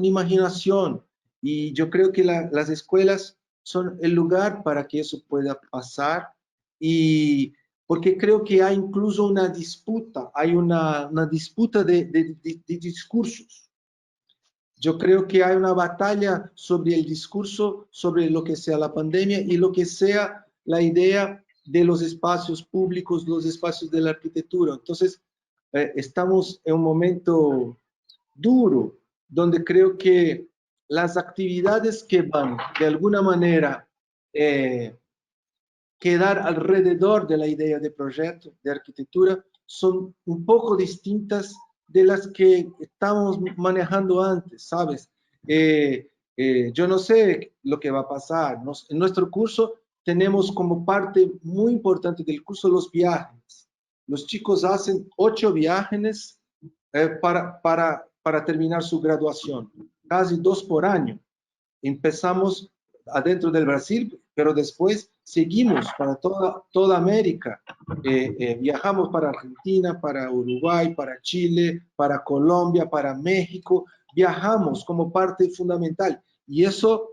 imaginación. Y yo creo que las escuelas son el lugar para que eso pueda pasar, y porque creo que hay incluso una disputa, hay una disputa de discursos. Yo creo que hay una batalla sobre el discurso, sobre lo que sea la pandemia y lo que sea la idea de los espacios públicos, los espacios de la arquitectura. Entonces, estamos en un momento duro, donde creo que las actividades que van de alguna manera quedar alrededor de la idea de proyecto de arquitectura son un poco distintas de las que estamos manejando antes, ¿sabes? Yo no sé lo que va a pasar. En nuestro curso tenemos como parte muy importante del curso los viajes. Los chicos hacen 8 viajes para terminar su graduación, casi 2 por año. Empezamos adentro del Brasil, pero después seguimos para toda América. Viajamos para Argentina, para Uruguay, para Chile, para Colombia, para México. Viajamos como parte fundamental. Y eso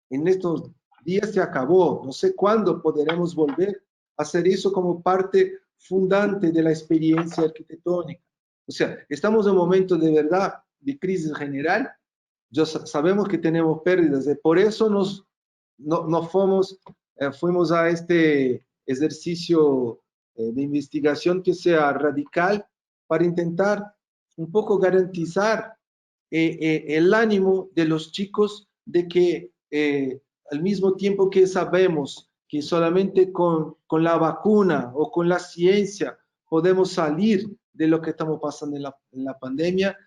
en estos días se acabó. No sé cuándo podremos volver a hacer eso como parte fundante de la experiencia arquitectónica. O sea, estamos en un momento de verdad de crisis general. Sabemos que tenemos pérdidas, por eso fuimos a este ejercicio de investigación que sea radical, para intentar un poco garantizar el ánimo de los chicos de que al mismo tiempo que sabemos que solamente con la vacuna o con la ciencia podemos salir de lo que estamos pasando en la pandemia,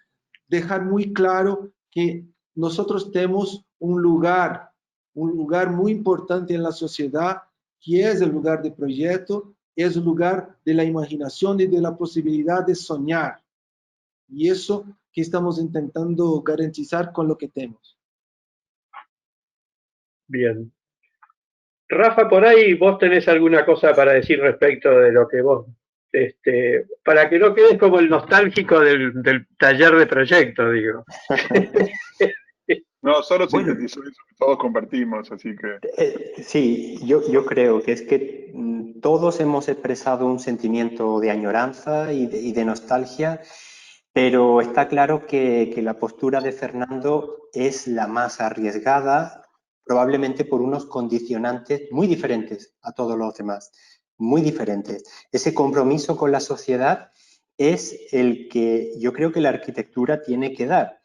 dejar muy claro que nosotros tenemos un lugar muy importante en la sociedad, que es el lugar de proyecto, es el lugar de la imaginación y de la posibilidad de soñar. Y eso que estamos intentando garantizar con lo que tenemos. Bien. Rafa, por ahí vos tenés alguna cosa para decir respecto de lo que vos, para que no quedes como el nostálgico del taller de proyecto, digo. No, solo Bueno, sintetizó eso que todos compartimos, así que... sí, yo creo que es que todos hemos expresado un sentimiento de añoranza y de nostalgia, pero está claro que la postura de Fernando es la más arriesgada, probablemente por unos condicionantes muy diferentes a todos los demás, muy diferentes. Ese compromiso con la sociedad es el que yo creo que la arquitectura tiene que dar.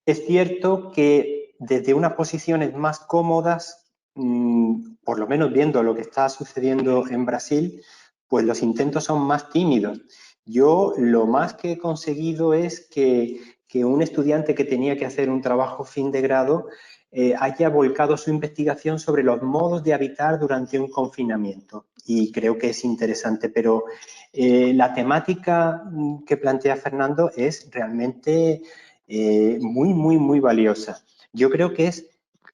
Es cierto que desde unas posiciones más cómodas, por lo menos viendo lo que está sucediendo en Brasil, pues los intentos son más tímidos. Yo lo más que he conseguido es que un estudiante que tenía que hacer un trabajo fin de grado haya volcado su investigación sobre los modos de habitar durante un confinamiento. Y creo que es interesante, pero la temática que plantea Fernando es realmente muy valiosa. Yo creo que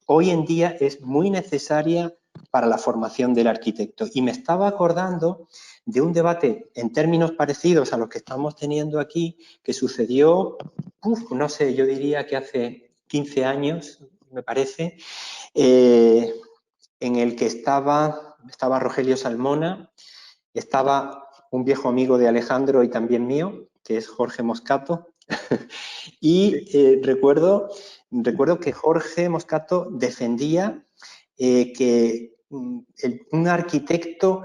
hoy en día es muy necesaria para la formación del arquitecto. Y me estaba acordando de un debate en términos parecidos a los que estamos teniendo aquí, que sucedió, no sé, yo diría que hace 15 años, me parece, en el que estaba Rogelio Salmona, estaba un viejo amigo de Alejandro y también mío, que es Jorge Moscato, y recuerdo que Jorge Moscato defendía que un arquitecto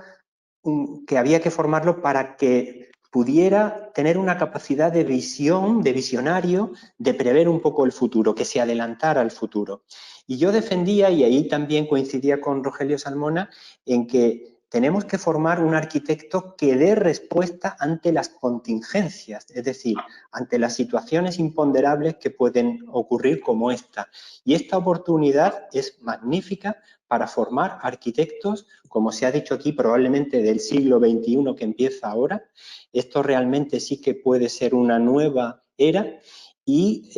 que había que formarlo para que pudiera tener una capacidad de visión, de visionario, de prever un poco el futuro, que se adelantara al futuro. Y yo defendía, y ahí también coincidía con Rogelio Salmona, en que tenemos que formar un arquitecto que dé respuesta ante las contingencias, es decir, ante las situaciones imponderables que pueden ocurrir como esta. Y esta oportunidad es magnífica para formar arquitectos, como se ha dicho aquí, probablemente del siglo XXI que empieza ahora. Esto realmente sí que puede ser una nueva era y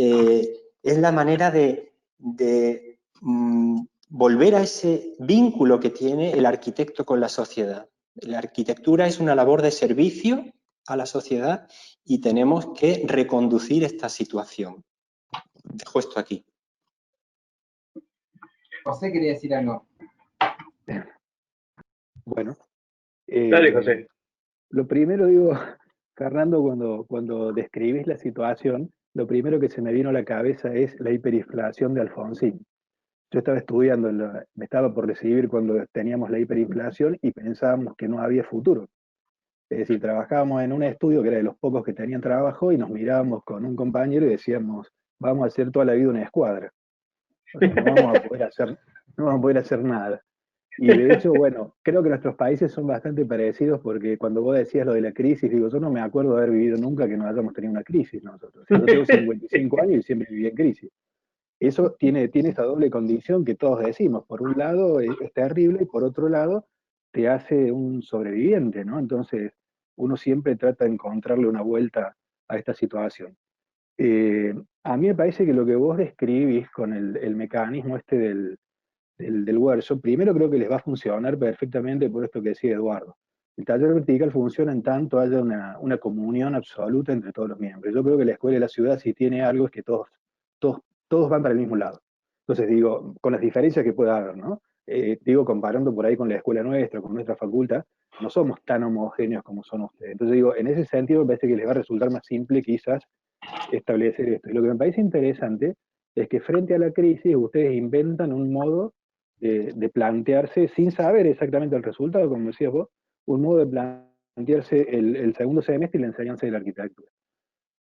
es la manera de volver a ese vínculo que tiene el arquitecto con la sociedad. La arquitectura es una labor de servicio a la sociedad y tenemos que reconducir esta situación. Dejo esto aquí. José quería decir algo. Bueno. Dale, José. Lo primero, digo, Fernando, cuando describís la situación, lo primero que se me vino a la cabeza es la hiperinflación de Alfonsín. Yo estaba estudiando, me estaba por recibir cuando teníamos la hiperinflación y pensábamos que no había futuro. Es decir, trabajábamos en un estudio que era de los pocos que tenían trabajo y nos mirábamos con un compañero y decíamos, vamos a hacer toda la vida una escuadra. O sea, no vamos a poder hacer nada. Y de hecho, bueno, creo que nuestros países son bastante parecidos porque cuando vos decías lo de la crisis, digo, yo no me acuerdo de haber vivido nunca que no hayamos tenido una crisis nosotros. Yo tengo 55 años y siempre viví en crisis. Eso tiene esa doble condición que todos decimos. Por un lado es terrible y por otro lado te hace un sobreviviente, ¿no? Entonces uno siempre trata de encontrarle una vuelta a esta situación. A mí me parece que lo que vos describís con el mecanismo este del workshop, primero creo que les va a funcionar perfectamente por esto que decía Eduardo. El taller vertical funciona en tanto haya una comunión absoluta entre todos los miembros. Yo creo que la escuela y la ciudad, si tiene algo, es que todos van para el mismo lado. Entonces digo, con las diferencias que pueda haber, ¿no? Digo, comparando por ahí con la escuela nuestra, con nuestra facultad, no somos tan homogéneos como son ustedes. Entonces digo, en ese sentido me parece que les va a resultar más simple quizás establecer esto. Y lo que me parece interesante es que frente a la crisis ustedes inventan un modo de plantearse, sin saber exactamente el resultado, como decías vos, un modo de plantearse el segundo semestre y la enseñanza de la arquitectura.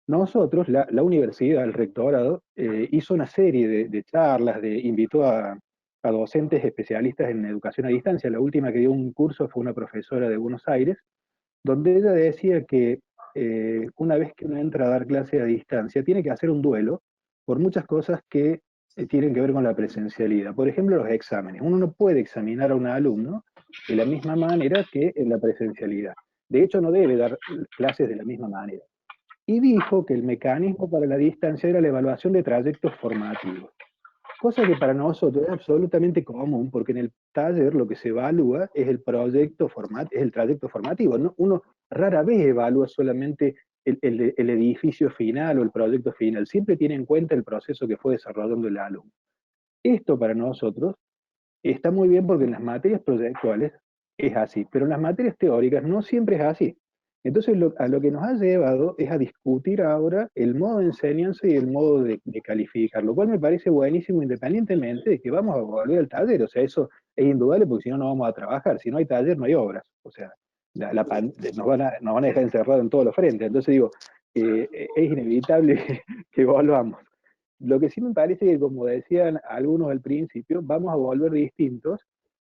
nosotros, la universidad, el rectorado, hizo una serie de charlas, invitó a docentes especialistas en educación a distancia. La última que dio un curso fue una profesora de Buenos Aires, donde ella decía que una vez que uno entra a dar clase a distancia, tiene que hacer un duelo por muchas cosas que tienen que ver con la presencialidad. Por ejemplo, los exámenes. Uno no puede examinar a un alumno de la misma manera que en la presencialidad. De hecho, no debe dar clases de la misma manera. Y dijo que el mecanismo para la distancia era la evaluación de trayectos formativos. Cosa que para nosotros es absolutamente común, porque en el taller lo que se evalúa es el es el trayecto formativo, ¿no? Uno rara vez evalúa solamente el edificio final o el proyecto final, siempre tiene en cuenta el proceso que fue desarrollando el alumno. Esto para nosotros está muy bien porque en las materias proyectuales es así, pero en las materias teóricas no siempre es así. Entonces a lo que nos ha llevado es a discutir ahora el modo de enseñanza y el modo de calificar, lo cual me parece buenísimo independientemente de que vamos a volver al taller. O sea, eso es indudable porque si no, no vamos a trabajar. Si no hay taller, no hay obras. O sea, nos van a dejar encerrados en todos los frentes. Entonces digo, es inevitable que volvamos. Lo que sí me parece que, como decían algunos al principio, vamos a volver distintos,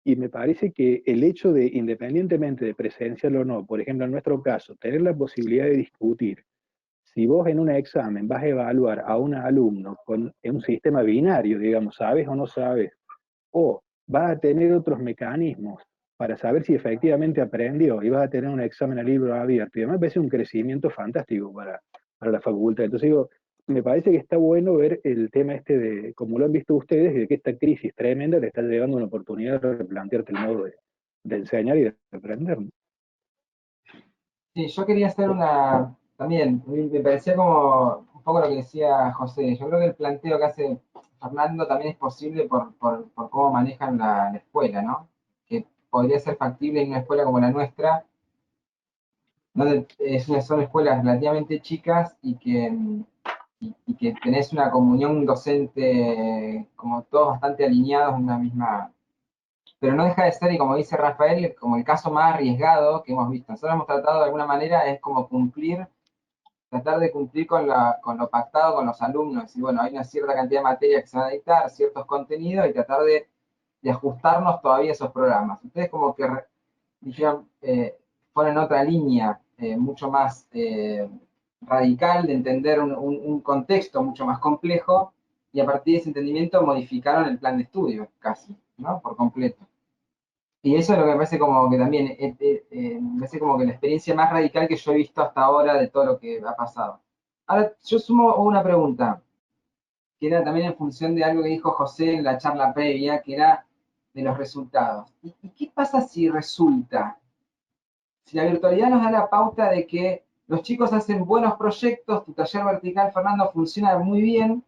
y me parece que el hecho de, independientemente de presencial o no, por ejemplo, en nuestro caso, tener la posibilidad de discutir, si vos en un examen vas a evaluar a un alumno en un sistema binario, digamos, sabes o no sabes, o vas a tener otros mecanismos para saber si efectivamente aprendió y vas a tener un examen a libro abierto, y además me parece un crecimiento fantástico para la facultad. Entonces digo, me parece que está bueno ver el tema este de, como lo han visto ustedes, de que esta crisis tremenda te está llevando una oportunidad de replantearte el modo de enseñar y de aprender, ¿no? Sí, yo quería hacer también, me parecía como un poco lo que decía José. Yo creo que el planteo que hace Fernando también es posible por cómo manejan la escuela, ¿no? Que podría ser factible en una escuela como la nuestra, donde son escuelas relativamente chicas y que tenés una comunión docente como todos bastante alineados en una misma. Pero no deja de ser, y como dice Rafael, como el caso más arriesgado que hemos visto. Nosotros hemos tratado de alguna manera, es como tratar de cumplir con lo pactado con los alumnos. Y bueno, hay una cierta cantidad de materias que se van a dictar, ciertos contenidos, y tratar de ajustarnos todavía a esos programas. Ustedes como que dijeron, ponen otra línea mucho más radical de entender un contexto mucho más complejo, y a partir de ese entendimiento modificaron el plan de estudio casi, ¿no? Por completo. Y eso es lo que me parece como que también, me parece como que la experiencia más radical que yo he visto hasta ahora de todo lo que ha pasado. Ahora, yo sumo una pregunta, que era también en función de algo que dijo José en la charla previa, que era de los resultados. ¿Y qué pasa si resulta? Si la virtualidad nos da la pauta de que los chicos hacen buenos proyectos, tu taller vertical, Fernando, funciona muy bien,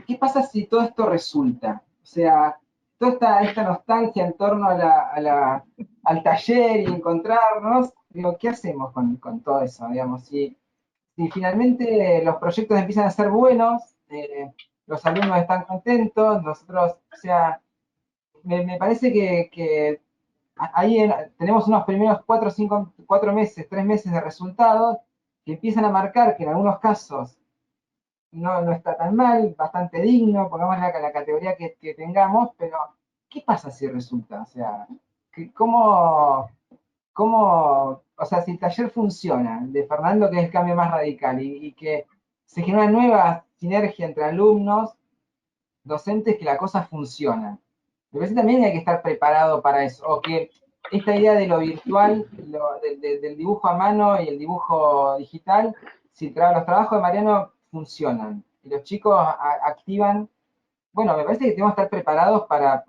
¿qué pasa si todo esto resulta? O sea, toda esta nostalgia en torno al taller y encontrarnos, digo, ¿qué hacemos con todo eso? Digamos, si finalmente los proyectos empiezan a ser buenos, los alumnos están contentos, nosotros, o sea, me parece que ahí tenemos unos primeros 4 meses, 3 meses de resultados que empiezan a marcar que en algunos casos no está tan mal, bastante digno, pongamos la categoría que tengamos, pero ¿qué pasa si resulta? O sea, o sea, si el taller funciona, de Fernando, que es el cambio más radical, y que se genera una nueva sinergia entre alumnos, docentes, que la cosa funciona. Me parece también que hay que estar preparado para eso, o que esta idea de lo virtual, del dibujo a mano y el dibujo digital, si los trabajos de Mariano funcionan y los chicos activan, bueno, me parece que tenemos que estar preparados para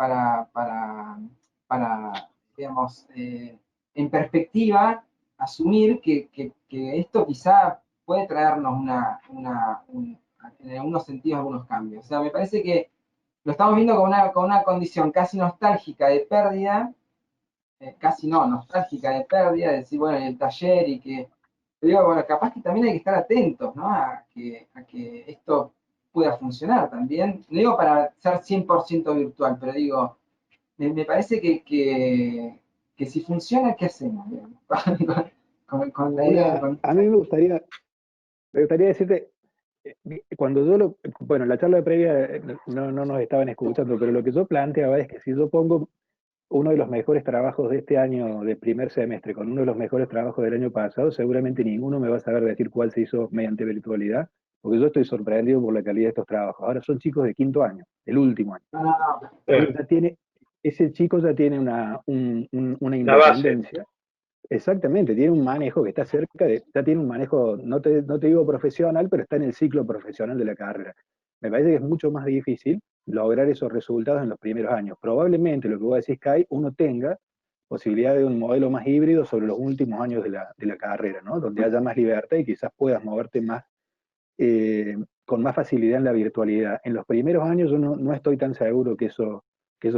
digamos, en perspectiva, asumir que esto quizá puede traernos en algunos sentidos algunos cambios. O sea, me parece que lo estamos viendo con una condición casi nostálgica de pérdida, casi no, nostálgica de pérdida, de decir, bueno, en el taller y que, digo, bueno, capaz que también hay que estar atentos, ¿no? A que esto pueda funcionar también. No digo para ser 100% virtual, pero digo, me parece que si funciona, ¿qué hacemos? Digamos? Con la idea, A mí me gustaría Me gustaría decirte, cuando bueno, en la charla previa no nos estaban escuchando, pero lo que yo planteaba es que si yo pongo uno de los mejores trabajos de este año, de primer semestre, con uno de los mejores trabajos del año pasado, seguramente ninguno me va a saber decir cuál se hizo mediante virtualidad, porque yo estoy sorprendido por la calidad de estos trabajos. Ahora son chicos de quinto año, el último año. Ese chico ya tiene una independencia. Exactamente, tiene un manejo que está cerca ya tiene un manejo, no te digo profesional, pero está en el ciclo profesional de la carrera. Me parece que es mucho más difícil lograr esos resultados en los primeros años. Probablemente lo que vos decís, Kai, uno tenga posibilidad de un modelo más híbrido sobre los últimos años de la carrera, ¿no? Donde haya más libertad y quizás puedas moverte más, con más facilidad en la virtualidad. En los primeros años yo no estoy tan seguro que eso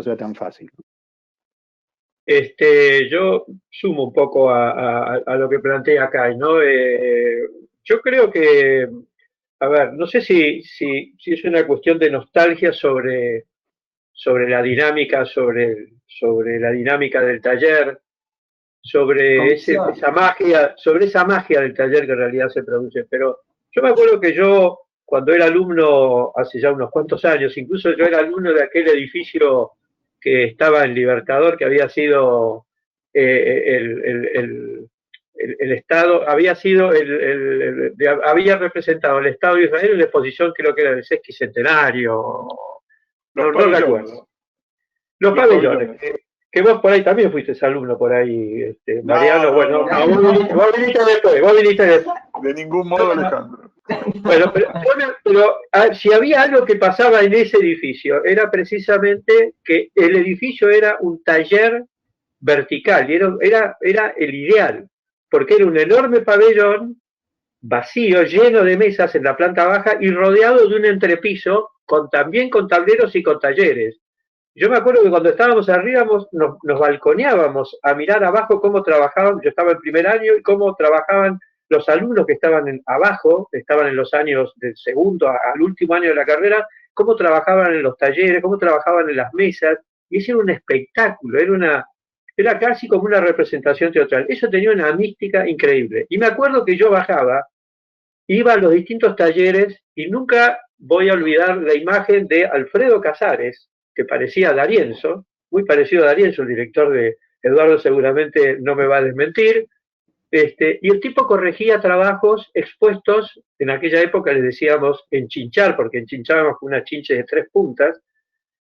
sea tan fácil. Yo sumo un poco a lo que plantea Kai, ¿no? Yo creo que, a ver, no sé si es una cuestión de nostalgia sobre la dinámica, sobre la dinámica del taller, sobre esa magia del taller que en realidad se produce. Pero yo me acuerdo que yo, cuando era alumno, hace ya unos cuantos años, incluso yo era alumno de aquel edificio que estaba en Libertador, que había sido el Estado, había sido había representado el Estado de Israel en la exposición, creo que era del sesquicentenario, no recuerdo. Los pabellones. Que vos por ahí también fuiste alumno por ahí, Mariano. Bueno, vos viniste después. De ningún modo, Alejandro. Bueno, pero si había algo que pasaba en ese edificio, era precisamente que el edificio era un taller vertical, y era el ideal, porque era un enorme pabellón vacío, lleno de mesas en la planta baja y rodeado de un entrepiso, también con tableros y con talleres. Yo me acuerdo que cuando estábamos arriba nos balconeábamos a mirar abajo cómo trabajaban, yo estaba en primer año, y cómo trabajaban los alumnos que estaban abajo, estaban en los años del segundo al último año de la carrera, cómo trabajaban en los talleres, cómo trabajaban en las mesas, y ese era un espectáculo, era casi como una representación teatral. Eso tenía una mística increíble. Y me acuerdo que yo bajaba, iba a los distintos talleres, y nunca voy a olvidar la imagen de Alfredo Casares, que parecía D'Arienzo, muy parecido a D'Arienzo, el director de Eduardo seguramente no me va a desmentir, y el tipo corregía trabajos expuestos, en aquella época les decíamos enchinchar, porque enchinchábamos con una chinche de 3 puntas,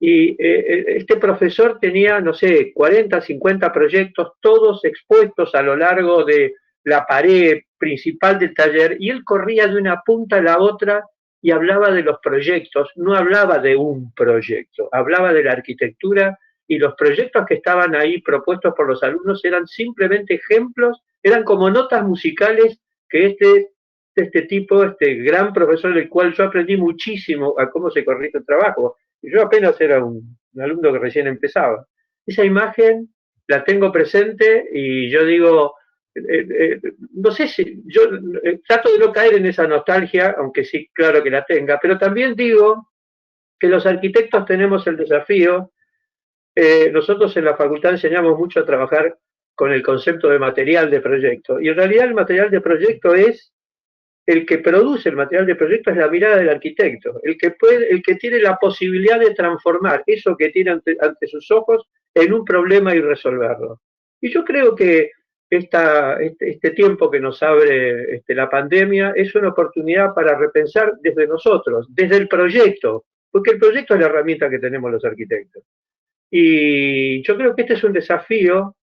y este profesor tenía, no sé, 40, 50 proyectos, todos expuestos a lo largo de la pared principal del taller, y él corría de una punta a la otra y hablaba de los proyectos, no hablaba de un proyecto, hablaba de la arquitectura, y los proyectos que estaban ahí propuestos por los alumnos eran simplemente ejemplos, eran como notas musicales que este tipo, este gran profesor del cual yo aprendí muchísimo a cómo se corrige el trabajo. Yo apenas era un alumno que recién empezaba. Esa imagen la tengo presente y yo digo, no sé si, yo trato de no caer en esa nostalgia, aunque sí, claro que la tenga, pero también digo que los arquitectos tenemos el desafío, nosotros en la facultad enseñamos mucho a trabajar con el concepto de material de proyecto, y en realidad el material de proyecto es el que produce el material de proyecto es la mirada del arquitecto, el que tiene la posibilidad de transformar eso que tiene ante sus ojos en un problema y resolverlo. Y yo creo que este tiempo que nos abre la pandemia es una oportunidad para repensar desde nosotros, desde el proyecto, porque el proyecto es la herramienta que tenemos los arquitectos. Y yo creo que este es un desafío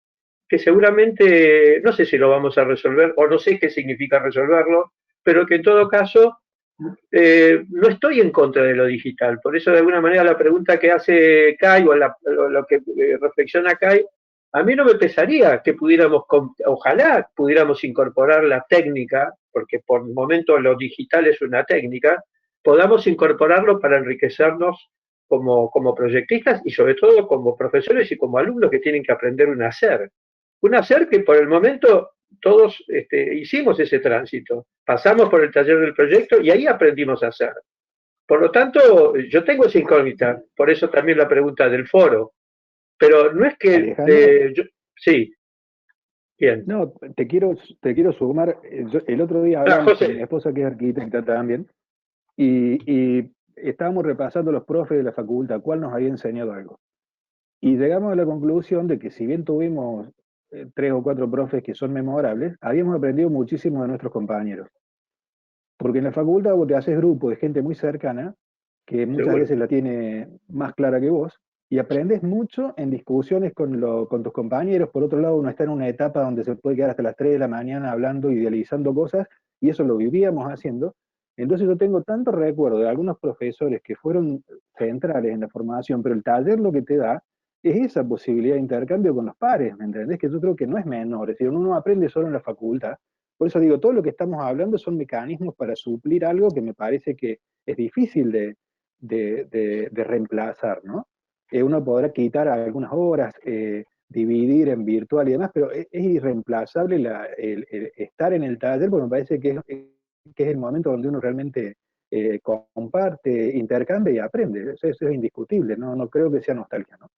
que seguramente, no sé si lo vamos a resolver, o no sé qué significa resolverlo, pero que en todo caso no estoy en contra de lo digital. Por eso, de alguna manera, la pregunta que hace Kai, o lo que reflexiona Kai, a mí no me pesaría que ojalá pudiéramos incorporar la técnica, porque por el momento lo digital es una técnica, podamos incorporarlo para enriquecernos como proyectistas y sobre todo como profesores y como alumnos que tienen que aprender un hacer. Un hacer que por el momento todos hicimos ese tránsito, pasamos por el taller del proyecto y ahí aprendimos a hacer. Por lo tanto, yo tengo esa incógnita, por eso también la pregunta del foro. Pero no es que... sí. Bien. No, te quiero sumar. El otro día hablamos con mi esposa, que es arquitecta también, y estábamos repasando los profes de la facultad, cuál nos había enseñado algo. Y llegamos a la conclusión de que si bien tuvimos 3 o 4 profes que son memorables, habíamos aprendido muchísimo de nuestros compañeros. Porque en la facultad vos te haces grupo de gente muy cercana, que muchas veces la tiene más clara que vos, y aprendes mucho en discusiones con tus compañeros. Por otro lado, uno está en una etapa donde se puede quedar hasta las 3 de la mañana hablando, idealizando cosas, y eso lo vivíamos haciendo. Entonces yo tengo tanto recuerdo de algunos profesores que fueron centrales en la formación, pero el taller lo que te da es esa posibilidad de intercambio con los pares, ¿me entendés? Que yo creo que no es menor, es decir, uno no aprende solo en la facultad. Por eso digo, todo lo que estamos hablando son mecanismos para suplir algo que me parece que es difícil de reemplazar, ¿no? Uno podrá quitar algunas horas, dividir en virtual y demás, pero es irreemplazable el estar en el taller, porque me parece que es el momento donde uno realmente comparte, intercambia y aprende. Eso es indiscutible, no creo que sea nostalgia, ¿no?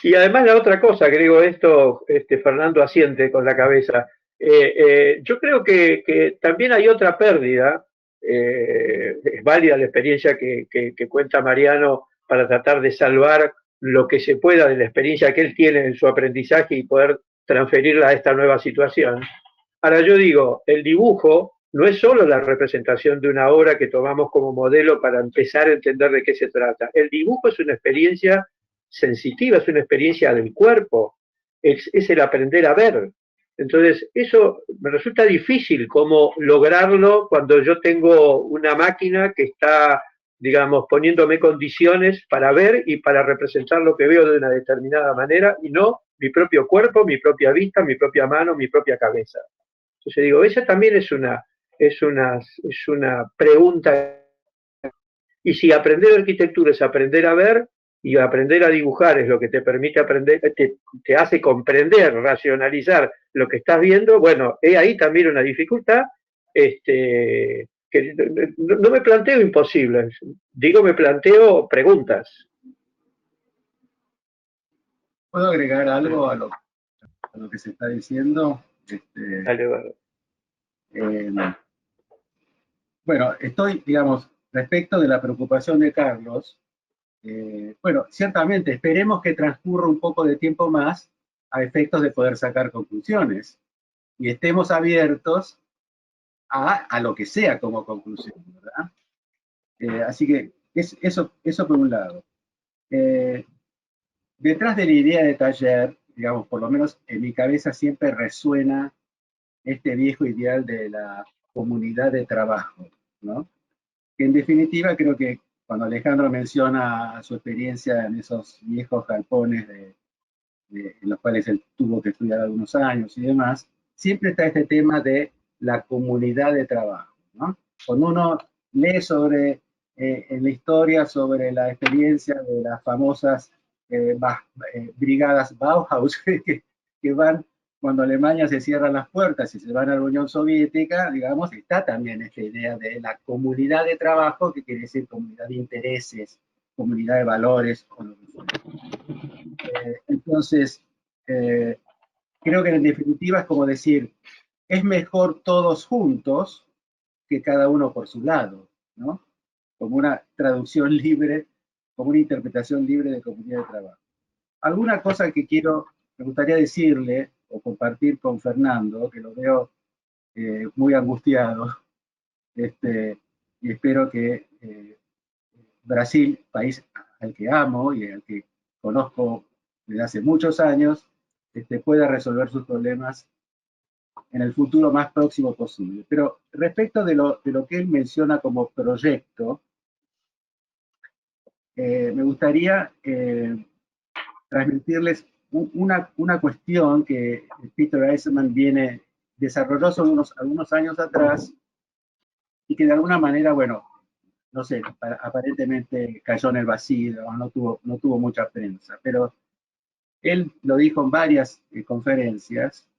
Y además la otra cosa, agrego esto, Fernando asiente con la cabeza, yo creo que también hay otra pérdida, es válida la experiencia que cuenta Mariano para tratar de salvar lo que se pueda de la experiencia que él tiene en su aprendizaje y poder transferirla a esta nueva situación. Ahora yo digo, el dibujo no es solo la representación de una obra que tomamos como modelo para empezar a entender de qué se trata. El dibujo es una experiencia sensitiva, es una experiencia del cuerpo, es el aprender a ver. Entonces, eso me resulta difícil cómo lograrlo cuando yo tengo una máquina que está, digamos, poniéndome condiciones para ver y para representar lo que veo de una determinada manera y no mi propio cuerpo, mi propia vista, mi propia mano, mi propia cabeza. Entonces digo, esa también es una pregunta. Y si aprender arquitectura es aprender a ver, y aprender a dibujar es lo que te permite aprender, te hace comprender, racionalizar lo que estás viendo, bueno, es ahí también una dificultad, que no me planteo imposibles, digo, me planteo preguntas. ¿Puedo agregar algo a lo que se está diciendo? Dale, bueno, estoy, digamos, respecto de la preocupación de Carlos, bueno, ciertamente esperemos que transcurra un poco de tiempo más a efectos de poder sacar conclusiones y estemos abiertos a lo que sea como conclusión, ¿verdad? Así que eso por un lado. Detrás de la idea de taller, digamos, por lo menos en mi cabeza siempre resuena este viejo ideal de la comunidad de trabajo, ¿no? Que en definitiva creo que cuando Alejandro menciona su experiencia en esos viejos galpones en los cuales él tuvo que estudiar algunos años y demás, siempre está este tema de la comunidad de trabajo, ¿no? Cuando uno lee en la historia sobre la experiencia de las famosas brigadas Bauhaus que van cuando Alemania se cierran las puertas y se van a la Unión Soviética, digamos, está también esta idea de la comunidad de trabajo, que quiere decir comunidad de intereses, comunidad de valores. Entonces, creo que en definitiva es como decir, es mejor todos juntos que cada uno por su lado, ¿no? Como una traducción libre, como una interpretación libre de comunidad de trabajo. Alguna cosa que me gustaría decirle o compartir con Fernando, que lo veo muy angustiado, y espero que Brasil, país al que amo y al que conozco desde hace muchos años, pueda resolver sus problemas en el futuro más próximo posible. Pero respecto de lo que él menciona como proyecto, me gustaría transmitirles una cuestión que Peter Eisenman desarrolló hace algunos años atrás y que de alguna manera, bueno, no sé, aparentemente cayó en el vacío, no tuvo mucha prensa, pero él lo dijo en varias conferencias,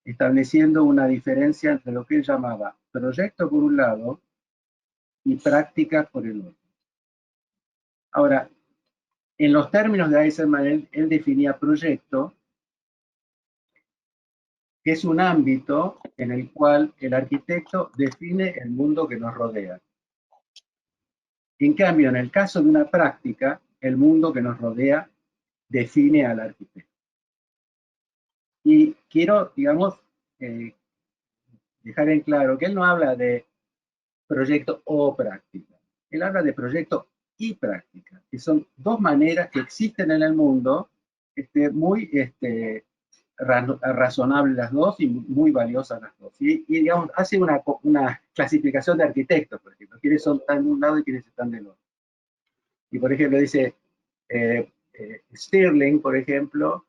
estableciendo una diferencia entre lo que él llamaba proyecto por un lado y práctica por el otro. Ahora, en los términos de Eisenman, él definía proyecto que es un ámbito en el cual el arquitecto define el mundo que nos rodea. En cambio, en el caso de una práctica, el mundo que nos rodea define al arquitecto. Y quiero, digamos, dejar en claro que él no habla de proyecto o práctica. Él habla de proyecto y práctica, que son dos maneras que existen en el mundo, muy razonables las dos y muy valiosas las dos. Y digamos, hace una clasificación de arquitectos, por ejemplo, quiénes están de un lado y quiénes están del otro. Y por ejemplo dice, Stirling, por ejemplo,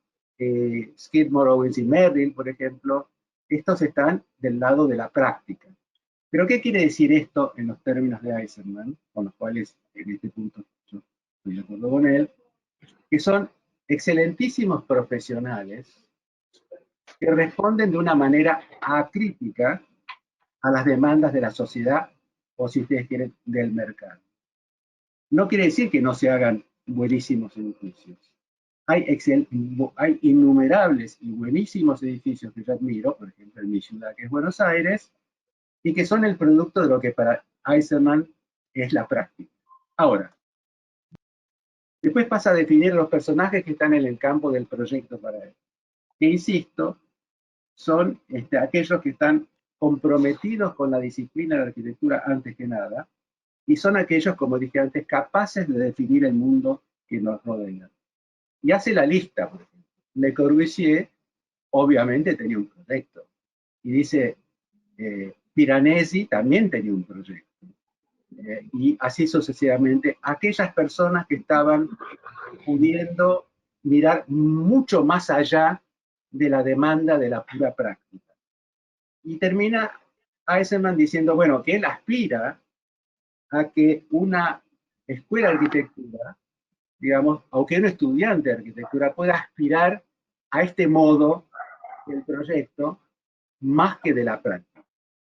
Skidmore, Owens y Merrill, por ejemplo, estos están del lado de la práctica. Pero ¿qué quiere decir esto en los términos de Eisenman, con los cuales en este punto yo estoy de acuerdo con él? Que son excelentísimos profesionales que responden de una manera acrítica a las demandas de la sociedad o, si ustedes quieren, del mercado. No quiere decir que no se hagan buenísimos edificios. Hay innumerables y buenísimos edificios que yo admiro, por ejemplo en mi ciudad que es Buenos Aires, y que son el producto de lo que para Eisenman es la práctica. Ahora, después pasa a definir los personajes que están en el campo del proyecto para él. Que insisto, son aquellos que están comprometidos con la disciplina de la arquitectura antes que nada, y son aquellos, como dije antes, capaces de definir el mundo que nos rodea. Y hace la lista, por ejemplo. Le Corbusier, obviamente, tenía un proyecto. Y dice, Piranesi también tenía un proyecto. Y así sucesivamente, aquellas personas que estaban pudiendo mirar mucho más allá de la demanda de la pura práctica. Y termina Eisenman diciendo, bueno, que él aspira a que una escuela de arquitectura, digamos, aunque un estudiante de arquitectura pueda aspirar a este modo del proyecto más que de la práctica.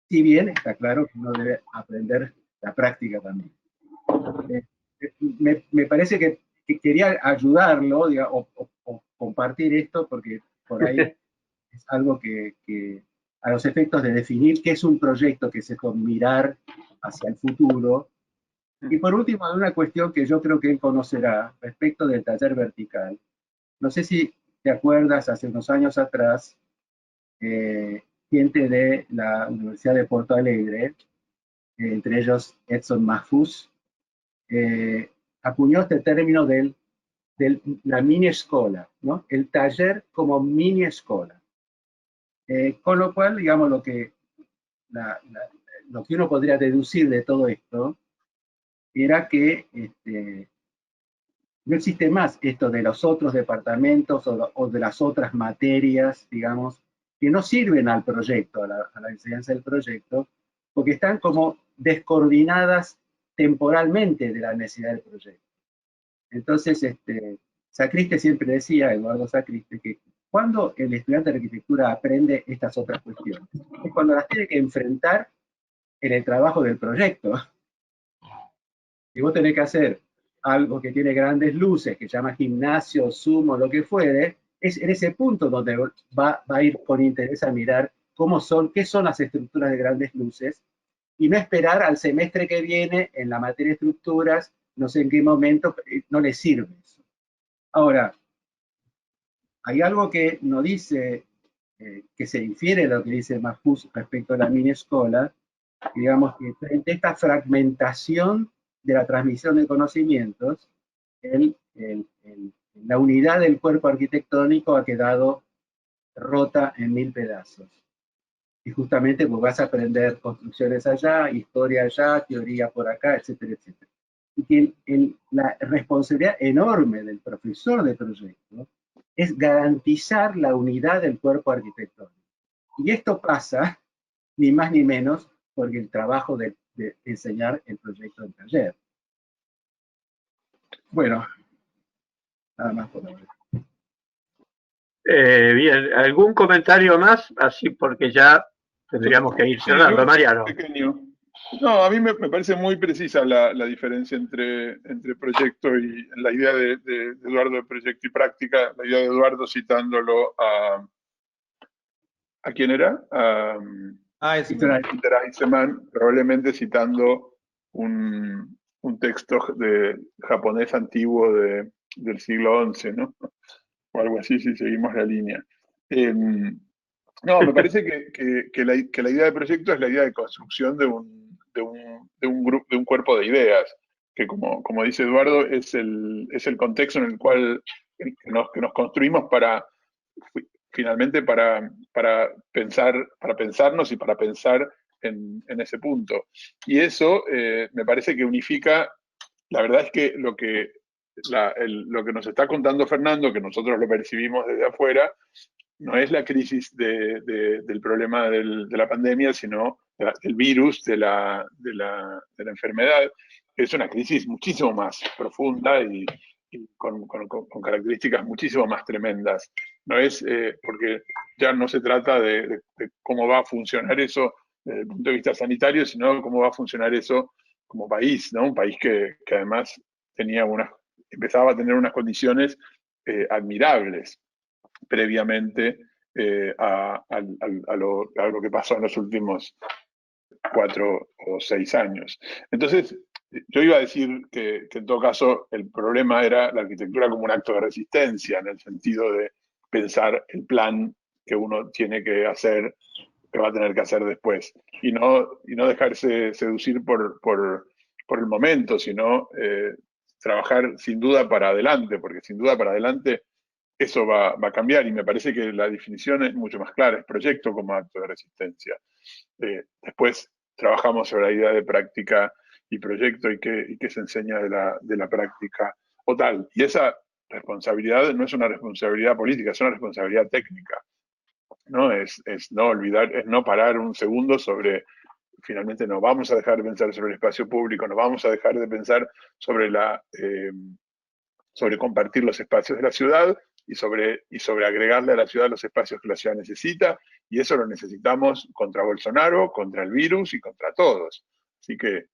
Si bien está claro que uno debe aprender la práctica también. Me parece que quería ayudarlo, digamos, o compartir esto, porque por ahí es algo que a los efectos de definir qué es un proyecto que se con mirar hacia el futuro. Y por último, hay una cuestión que yo creo que él conocerá respecto del taller vertical. No sé si te acuerdas, hace unos años atrás, gente de la Universidad de Porto Alegre, entre ellos Edson Mahfouz, acuñó este término de la mini escuela, ¿no? El taller como mini escuela. Con lo cual, digamos, lo que uno podría deducir de todo esto era que no existe más esto de los otros departamentos o de las otras materias, digamos, que no sirven al proyecto, a la enseñanza del proyecto, porque están como descoordinadas temporalmente de la necesidad del proyecto. Entonces, Sacriste siempre decía, Eduardo Sacriste, que cuando el estudiante de arquitectura aprende estas otras cuestiones, es cuando las tiene que enfrentar en el trabajo del proyecto. Y vos tenés que hacer algo que tiene grandes luces, que se llama gimnasio, sumo, lo que fuere, es en ese punto donde va a ir con interés a mirar qué son las estructuras de grandes luces, y no esperar al semestre que viene en la materia de estructuras, no sé en qué momento, no le sirve eso. Ahora, hay algo que no dice, que se infiere de lo que dice Mahfouz respecto a la mini escuela, digamos que frente a esta fragmentación de la transmisión de conocimientos, la unidad del cuerpo arquitectónico ha quedado rota en 1000 pedazos. Y justamente pues vas a aprender construcciones allá, historia allá, teoría por acá, etcétera, etcétera. Y que la responsabilidad enorme del profesor de proyecto es garantizar la unidad del cuerpo arquitectónico. Y esto pasa, ni más ni menos, porque el trabajo de enseñar el proyecto del taller. Bueno, nada más por ahora. Bien, ¿algún comentario más? Así porque ya tendríamos que ir cerrando, Mariano. Pequeño. No, a mí me parece muy precisa la diferencia entre proyecto y la idea de Eduardo de proyecto y práctica, la idea de Eduardo citándolo ¿A quién era? Eisenman. Peter Eisenman, probablemente citando un texto de japonés antiguo del siglo XI, ¿no? O algo así, si seguimos la línea. No, me parece que la idea de proyecto es la idea de construcción de un grupo, de un cuerpo de ideas, que como dice Eduardo, es el contexto en el cual que nos construimos finalmente para pensarnos y para pensar en ese punto. Y eso me parece que unifica, la verdad es que lo que nos está contando Fernando, que nosotros lo percibimos desde afuera, no es la crisis del problema de la pandemia, sino del virus, de la enfermedad. Es una crisis muchísimo más profunda y con características muchísimo más tremendas. No es porque ya no se trata de cómo va a funcionar eso desde el punto de vista sanitario, sino cómo va a funcionar eso como país, ¿no? Un país que además empezaba a tener unas condiciones admirables previamente a lo que pasó en los últimos 4 o 6 años. Entonces, yo iba a decir que en todo caso el problema era la arquitectura como un acto de resistencia, en el sentido de pensar el plan que uno tiene que hacer, que va a tener que hacer después, y no dejarse seducir por el momento, sino trabajar sin duda para adelante, porque sin duda para adelante eso va a cambiar, y me parece que la definición es mucho más clara, es proyecto como acto de resistencia. Después trabajamos sobre la idea de práctica y proyecto y qué se enseña de la práctica o tal. Y esa responsabilidad no es una responsabilidad política, es una responsabilidad técnica. ¿No? Es no olvidar, es no parar un segundo sobre, finalmente no vamos a dejar de pensar sobre el espacio público, no vamos a dejar de pensar sobre sobre compartir los espacios de la ciudad y sobre agregarle a la ciudad los espacios que la ciudad necesita, y eso lo necesitamos contra Bolsonaro, contra el virus y contra todos. Así que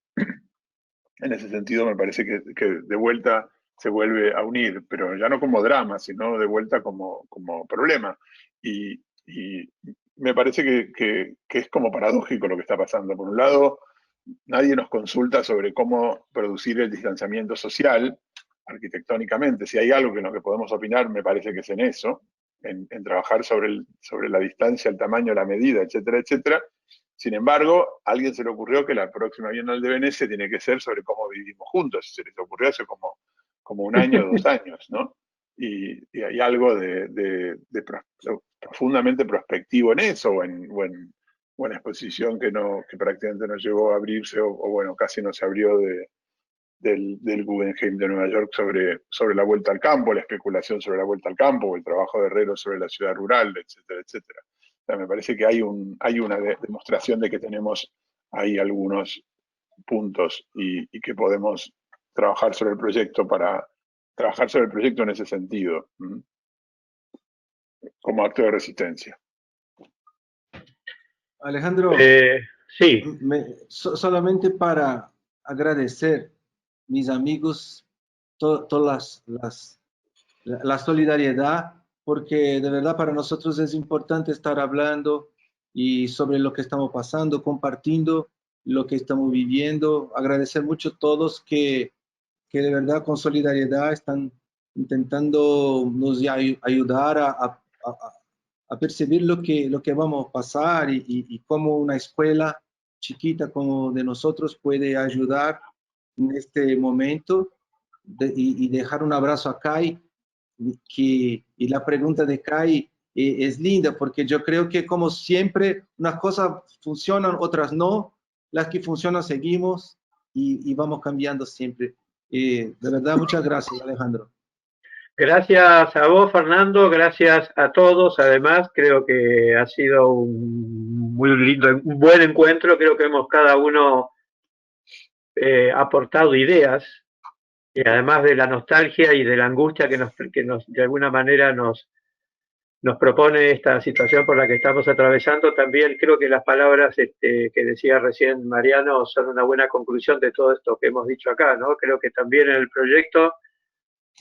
en ese sentido me parece que de vuelta se vuelve a unir, pero ya no como drama, sino de vuelta como problema. Y me parece que es como paradójico lo que está pasando. Por un lado, nadie nos consulta sobre cómo producir el distanciamiento social arquitectónicamente. Si hay algo en lo que podemos opinar, me parece que es en eso, en trabajar sobre la distancia, el tamaño, la medida, etcétera, etcétera. Sin embargo, a alguien se le ocurrió que la próxima Bienal de Venecia tiene que ser sobre cómo vivimos juntos. Se les ocurrió hace como 1 año o 2 años, ¿no? Y hay algo profundamente prospectivo en eso, o en exposición que prácticamente no llegó a abrirse, o bueno, casi no se abrió del Guggenheim de Nueva York sobre la vuelta al campo, la especulación sobre la vuelta al campo, o el trabajo de Herrero sobre la ciudad rural, etcétera, etcétera. O sea, me parece que hay una demostración de que tenemos ahí algunos puntos y que podemos trabajar sobre el proyecto en ese sentido, como acto de resistencia. Alejandro, sí. solamente para agradecer mis amigos toda la solidaridad, porque de verdad para nosotros es importante estar hablando y sobre lo que estamos pasando, compartiendo lo que estamos viviendo. Agradecer mucho a todos que de verdad con solidaridad están intentando nos ayudar a percibir lo que vamos a pasar y cómo una escuela chiquita como de nosotros puede ayudar en este momento y dejar un abrazo a Kai. Y la pregunta de Kai es linda, porque yo creo que como siempre unas cosas funcionan, otras no. Las que funcionan seguimos y vamos cambiando siempre. De verdad, muchas gracias, Alejandro. Gracias a vos, Fernando, gracias a todos. Además, creo que ha sido un buen encuentro. Creo que hemos cada uno aportado ideas, y además de la nostalgia y de la angustia que nos de alguna manera nos propone esta situación por la que estamos atravesando. También creo que las palabras que decía recién Mariano son una buena conclusión de todo esto que hemos dicho acá, ¿no? Creo que también en el proyecto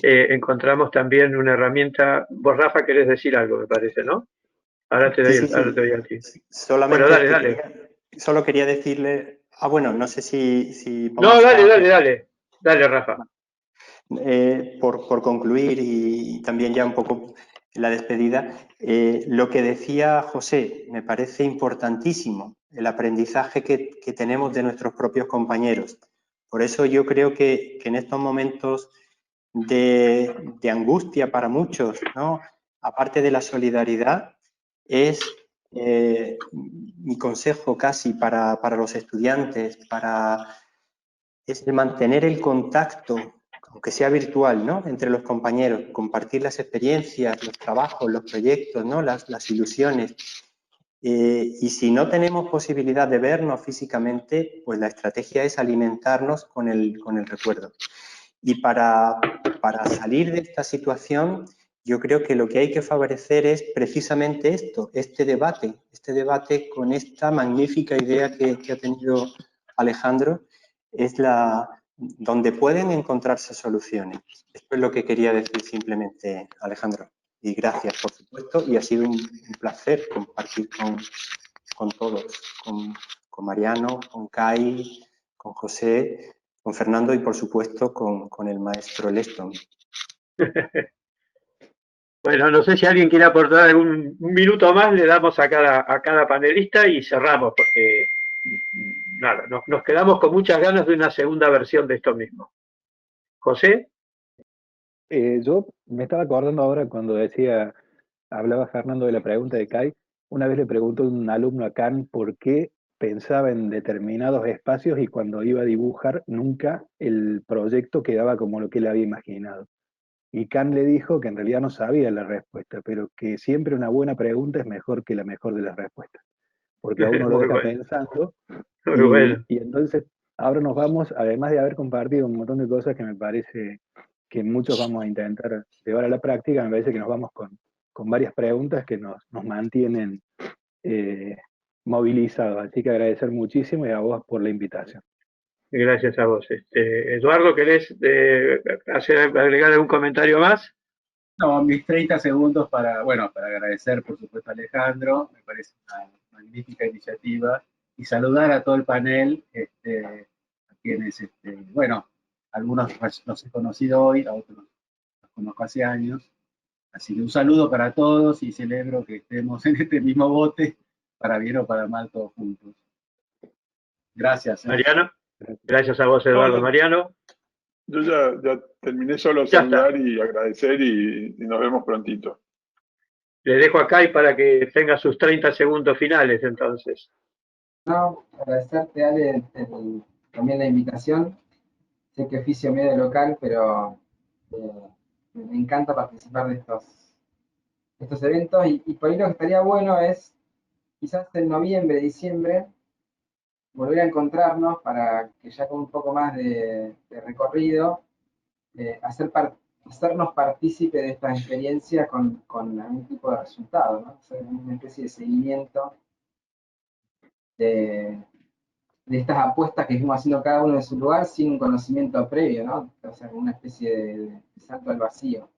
encontramos también una herramienta. Vos, Rafa, querés decir algo, me parece, ¿no? Ahora te Sí, doy, sí, ahora te sí. doy a ti. Solamente Bueno, dale, que dale. solo quería decirle, bueno, no sé si No, vamos dale, a, dale, dale. Dale, Rafa. por concluir y también ya un poco la despedida, lo que decía José, me parece importantísimo, el aprendizaje que tenemos de nuestros propios compañeros. Por eso yo creo que en estos momentos de angustia para muchos, ¿no? Aparte de la solidaridad, es mi consejo casi para los estudiantes, es el mantener el contacto, aunque sea virtual, ¿no? Entre los compañeros, compartir las experiencias, los trabajos, los proyectos, ¿no? Las ilusiones. Y si no tenemos posibilidad de vernos físicamente, pues la estrategia es alimentarnos con el recuerdo. Y para salir de esta situación, yo creo que lo que hay que favorecer es precisamente esto, este debate con esta magnífica idea que ha tenido Alejandro, es donde pueden encontrarse soluciones. Esto es lo que quería decir simplemente, Alejandro. Y gracias, por supuesto, y ha sido un placer compartir con todos, con Mariano, con Kai, con José, con Fernando y, por supuesto, con el maestro Leston. Bueno, no sé si alguien quiere aportar un minuto más, le damos a cada panelista y cerramos, porque nada, nos quedamos con muchas ganas de una segunda versión de esto mismo. José. Yo me estaba acordando ahora cuando hablaba Fernando de la pregunta de Kai. Una vez le preguntó un alumno a Kant por qué pensaba en determinados espacios y cuando iba a dibujar nunca el proyecto quedaba como lo que él había imaginado. Y Kant le dijo que en realidad no sabía la respuesta, pero que siempre una buena pregunta es mejor que la mejor de las respuestas, porque a uno lo Muy deja bueno, pensando. muy bueno. Y entonces ahora nos vamos, además de haber compartido un montón de cosas que me parece que muchos vamos a intentar llevar a la práctica, me parece que nos vamos con varias preguntas que nos mantienen movilizados. Así que agradecer muchísimo y a vos por la invitación. Gracias a vos. Eduardo, ¿querés agregar algún comentario más? No, mis 30 segundos para agradecer, por supuesto, a Alejandro. Me parece una magnífica iniciativa. Y saludar a todo el panel, a quienes, algunos los he conocido hoy, a otros los conozco hace años. Así que un saludo para todos y celebro que estemos en este mismo bote, para bien o para mal, todos juntos. Gracias. Mariano. Gracias a vos, Eduardo. No, Mariano. Yo ya terminé, solo Ya saludar está. y agradecer y nos vemos prontito. Le dejo a Kai para que tenga sus 30 segundos finales, entonces. No, agradecerte, Ale, también la invitación. Sé que oficio medio local, pero me encanta participar de estos eventos. Y por ahí lo que estaría bueno es, quizás en noviembre, diciembre, volver a encontrarnos para que ya con un poco más de recorrido, hacernos partícipe de esta experiencia con algún tipo de resultado, ¿no? O sea, una especie de seguimiento de estas apuestas que fuimos haciendo cada uno en su lugar sin un conocimiento previo, ¿no? O sea, una especie de salto al vacío.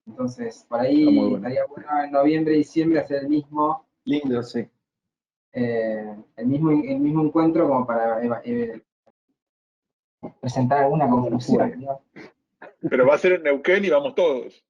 Entonces, por ahí estaría bueno en noviembre, diciembre hacer el mismo. Lindo, sí. El mismo encuentro como para presentar alguna conclusión, ¿no? Pero va a ser en Neuquén y vamos todos.